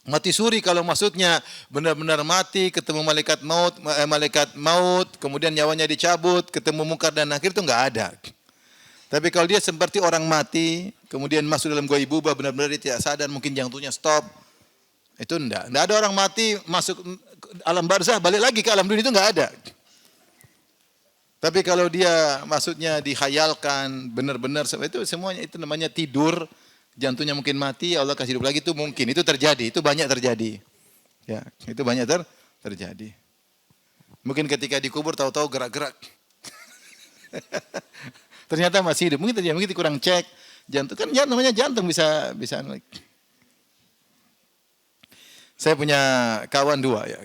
Mati suri kalau maksudnya benar-benar mati, ketemu malaikat maut, kemudian nyawanya dicabut, ketemu mungkar dan nakir itu enggak ada. Tapi kalau dia seperti orang mati, kemudian masuk dalam ghaibubah, benar-benar dia tidak sadar, mungkin jantungnya stop, itu enggak. Enggak ada orang mati masuk alam barzah, balik lagi ke alam dunia, itu enggak ada. Tapi kalau dia maksudnya dihayalkan, benar-benar itu semuanya itu namanya tidur, jantungnya mungkin mati, Allah kasih hidup lagi itu mungkin, itu terjadi, itu banyak terjadi. Ya, itu banyak terjadi. Mungkin ketika dikubur tahu-tahu gerak-gerak. Ternyata masih hidup. Mungkin kurang cek jantung kan ya namanya jantung bisa. Saya punya kawan dua ya.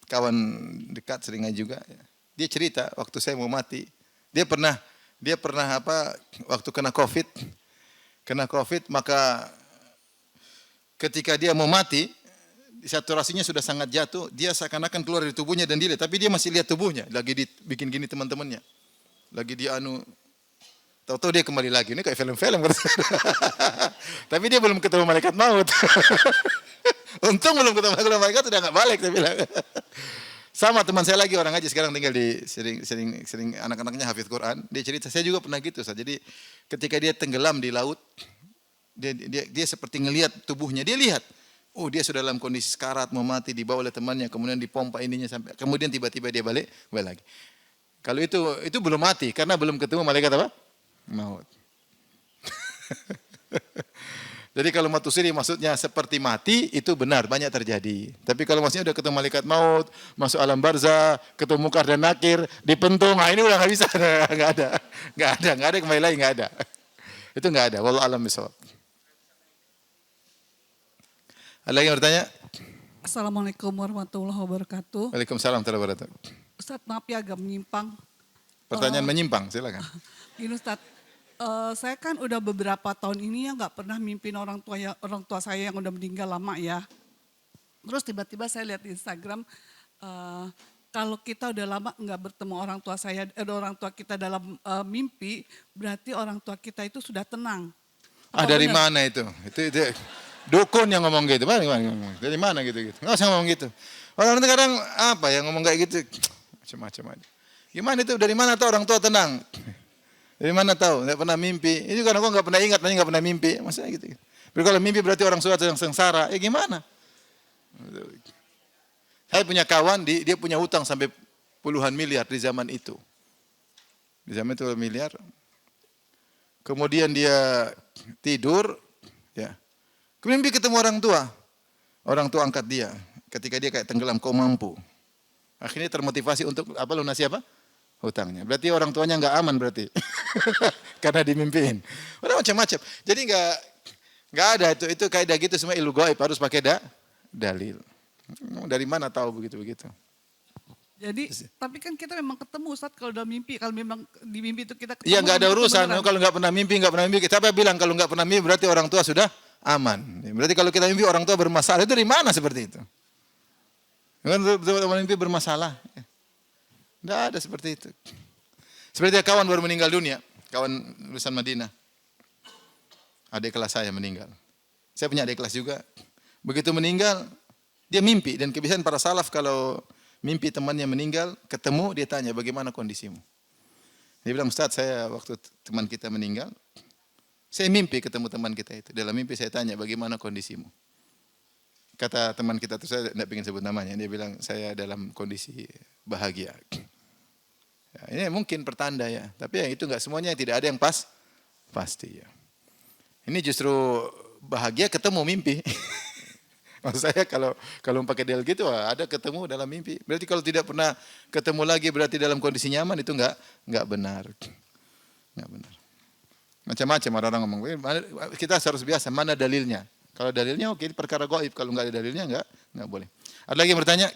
Kawan dekat seringnya juga ya. Dia cerita waktu saya mau mati, dia pernah waktu kena Covid maka ketika dia mau mati saturasinya sudah sangat jatuh, dia seakan-akan keluar dari tubuhnya dan dia lihat, tapi dia masih lihat tubuhnya, lagi dibikin gini teman-temannya. Lagi tahu-tahu dia kembali lagi. Ini kayak film-film kan. Tapi dia belum ketemu malaikat maut. Untung belum ketemu malaikat sudah enggak balik saya bilang. Sama teman saya lagi orang Aceh sekarang tinggal di sering anak-anaknya hafidz Quran. Dia cerita saya juga pernah gitu. Jadi ketika dia tenggelam di laut, dia seperti ngelihat tubuhnya. Dia lihat, oh dia sudah dalam kondisi sekarat mau mati dibawa oleh temannya, kemudian dipompa ininya sampai kemudian tiba-tiba dia balik lagi. Kalau itu belum mati karena belum ketemu malaikat apa? Maut. Jadi kalau mati suri maksudnya seperti mati itu benar banyak terjadi. Tapi kalau maksudnya udah ketemu malaikat maut, masuk alam barzah, ketemu mungkar dan nakir, dipentung, ini udah nggak bisa, nggak ada kembali lagi nggak ada. Itu nggak ada. Wallahu a'lam bishawab. Ada lagi yang bertanya? Assalamualaikum warahmatullahi wabarakatuh. Waalaikumsalam warahmatullahi wabarakatuh. Ustadz maaf ya agak menyimpang. Pertanyaan menyimpang, silakan. Gini Ustadz, saya kan udah beberapa tahun ini ya nggak pernah mimpin orang tua saya yang udah meninggal lama ya. Terus tiba-tiba saya lihat di Instagram, kalau kita udah lama nggak bertemu orang tua kita dalam mimpi, berarti orang tua kita itu sudah tenang. Dari mana itu? Itu dukun yang ngomong gitu. Dari mana gitu? Nggak usah ngomong gitu. Orang kadang apa ya ngomong kayak gitu. Macam-macam aja. Gimana itu? Dari mana tahu orang tua tenang? Dari mana tahu? Nggak pernah mimpi. Itu karena aku nggak pernah ingat, nggak pernah mimpi. Maksudnya gitu. Tapi kalau mimpi berarti orang tua sedang sengsara. Gimana? Saya punya kawan, dia punya hutang sampai puluhan miliar di zaman itu. Di zaman itu miliar. Kemudian dia tidur, ya. Kemudian dia ketemu orang tua. Orang tua angkat dia. Ketika dia kayak tenggelam, kau mampu. Akhirnya termotivasi untuk lunasi apa? Hutangnya. Berarti orang tuanya nggak aman berarti. Karena dimimpiin. Udah macam-macam. Jadi nggak ada itu kaidah gitu semua ilmu gaib harus pakai dalil. Dari mana tahu begitu-begitu? Jadi, tapi kan kita memang ketemu Ustaz kalau udah mimpi. Kalau memang di mimpi itu kita ketemu. Iya nggak ada itu urusan. beneran. Kalau nggak pernah mimpi. Siapa bilang kalau nggak pernah mimpi berarti orang tua sudah aman. Berarti kalau kita mimpi orang tua bermasalah itu dari mana seperti itu? Kan betul-betul mimpi bermasalah. Tidak ada seperti itu. Seperti kawan baru meninggal dunia. Kawan lulusan Madinah. Adik kelas saya meninggal. Saya punya adik kelas juga. Begitu meninggal, dia mimpi. Dan kebiasaan para salaf kalau mimpi temannya meninggal, ketemu dia tanya bagaimana kondisimu. Dia bilang, Ustaz saya waktu teman kita meninggal, saya mimpi ketemu teman kita itu. Dalam mimpi saya tanya bagaimana kondisimu. Kata teman kita itu, saya tidak ingin sebut namanya. Dia bilang, saya dalam kondisi bahagia. Ya, ini mungkin pertanda ya. Tapi ya itu enggak semuanya, tidak ada yang pasti ya. Ini justru bahagia ketemu mimpi. Maksud saya kalau pakai dalil gitu ada ketemu dalam mimpi. Berarti kalau tidak pernah ketemu lagi berarti dalam kondisi nyaman itu enggak benar. Enggak benar. Macam-macam orang ngomong. Kita harus biasa mana dalilnya. Kalau dalilnya oke, perkara gaib. Kalau enggak ada dalilnya enggak boleh. Ada lagi yang bertanya?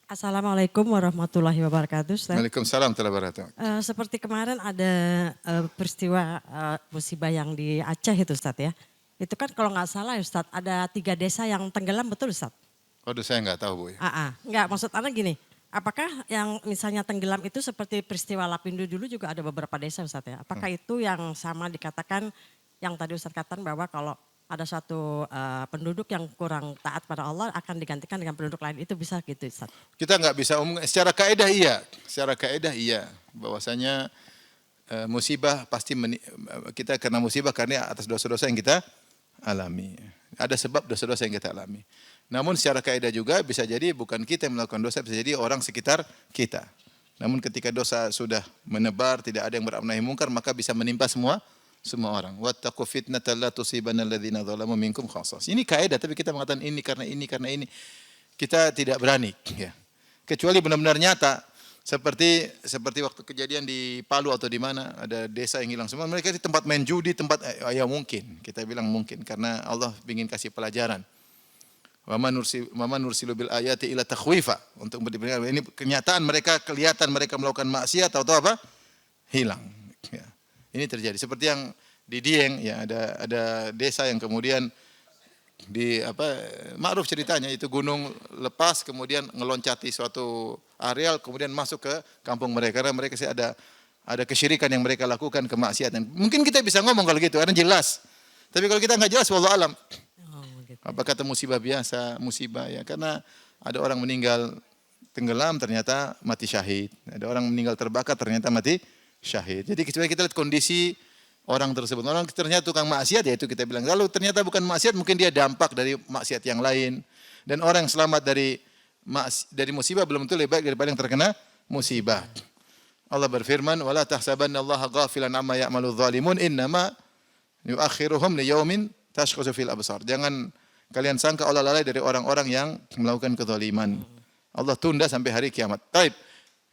Assalamualaikum warahmatullahi wabarakatuh. Ustaz. Waalaikumsalam warahmatullahi wabarakatuh. Seperti kemarin ada peristiwa musibah yang di Aceh itu Ustaz ya. Itu kan kalau nggak salah Ustaz ada 3 desa yang tenggelam betul Ustaz? Waduh saya enggak tahu Bu. Enggak, maksud Anda gini. Apakah yang misalnya tenggelam itu seperti peristiwa Lapindo dulu juga ada beberapa desa Ustaz ya? Apakah itu yang sama dikatakan yang tadi Ustaz katakan bahwa kalau ada suatu penduduk yang kurang taat pada Allah akan digantikan dengan penduduk lain, itu bisa gitu Ustaz? Kita enggak bisa umum, secara kaidah iya. Bahwasanya musibah pasti kita kena musibah karena atas dosa-dosa yang kita alami. Ada sebab dosa-dosa yang kita alami. Namun secara kaidah juga bisa jadi bukan kita yang melakukan dosa, bisa jadi orang sekitar kita. Namun ketika dosa sudah menebar, tidak ada yang beramar nahi mungkar, maka bisa menimpa semua orang. Wattaqu fitnatan la tusibanna alladziina dzalamu minkum khassah. Ini kaidah, tapi kita mengatakan ini karena ini. Kita tidak berani ya. Kecuali benar-benar nyata seperti waktu kejadian di Palu atau di mana ada desa yang hilang semua. Mereka di tempat main judi, ya mungkin. Kita bilang mungkin karena Allah ingin kasih pelajaran. Wa man nursilu bil ayati ila takhwifa, untuk memberikan ini kenyataan mereka kelihatan mereka melakukan maksiat atau apa? Hilang. Ya. Ini terjadi seperti yang di Dieng ya ada desa yang kemudian ma'ruf ceritanya itu gunung lepas kemudian ngeloncati suatu areal kemudian masuk ke kampung mereka karena mereka ada kesyirikan yang mereka lakukan, kemaksiatan. Mungkin kita bisa ngomong kalau gitu karena jelas. Tapi kalau kita enggak jelas wallahu alam. Apa kata musibah biasa, musibah ya karena ada orang meninggal tenggelam ternyata mati syahid. Ada orang meninggal terbakar ternyata mati syahid. Jadi kita lihat kondisi orang tersebut. Orang ternyata tukang maksiat ya itu kita bilang. Kalau ternyata bukan maksiat mungkin dia dampak dari maksiat yang lain. Dan orang yang selamat dari musibah belum tentu lebih baik daripada yang terkena musibah. Allah berfirman, "Wala tahsabannallaha ghafilan amma ya'malu dzalimun, innama yu'akhiruhum liyaumin tashkhasu fil absar." Jangan kalian sangka Allah lalai dari orang-orang yang melakukan kezaliman. Allah tunda sampai hari kiamat. Baik.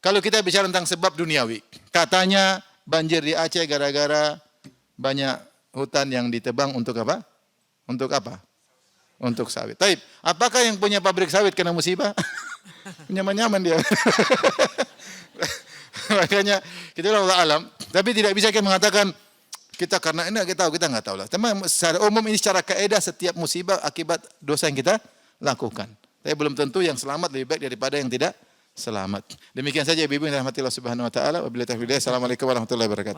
Kalau kita bicara tentang sebab duniawi, katanya banjir di Aceh gara-gara banyak hutan yang ditebang untuk apa? Untuk apa? Untuk sawit. Taib. Apakah yang punya pabrik sawit kena musibah? Nyaman-nyaman dia. Makanya kita Allah alam. Tapi tidak bisa kita mengatakan kita karena ini kita nggak tahu lah. Tapi secara umum ini secara kaidah setiap musibah akibat dosa yang kita lakukan. Tapi belum tentu yang selamat lebih baik daripada yang tidak selamat. Demikian saja ibu-ibu yang dirahmati Allah Subhanahu wa taala. Wabillahi taufiq. Assalamualaikum warahmatullahi wabarakatuh.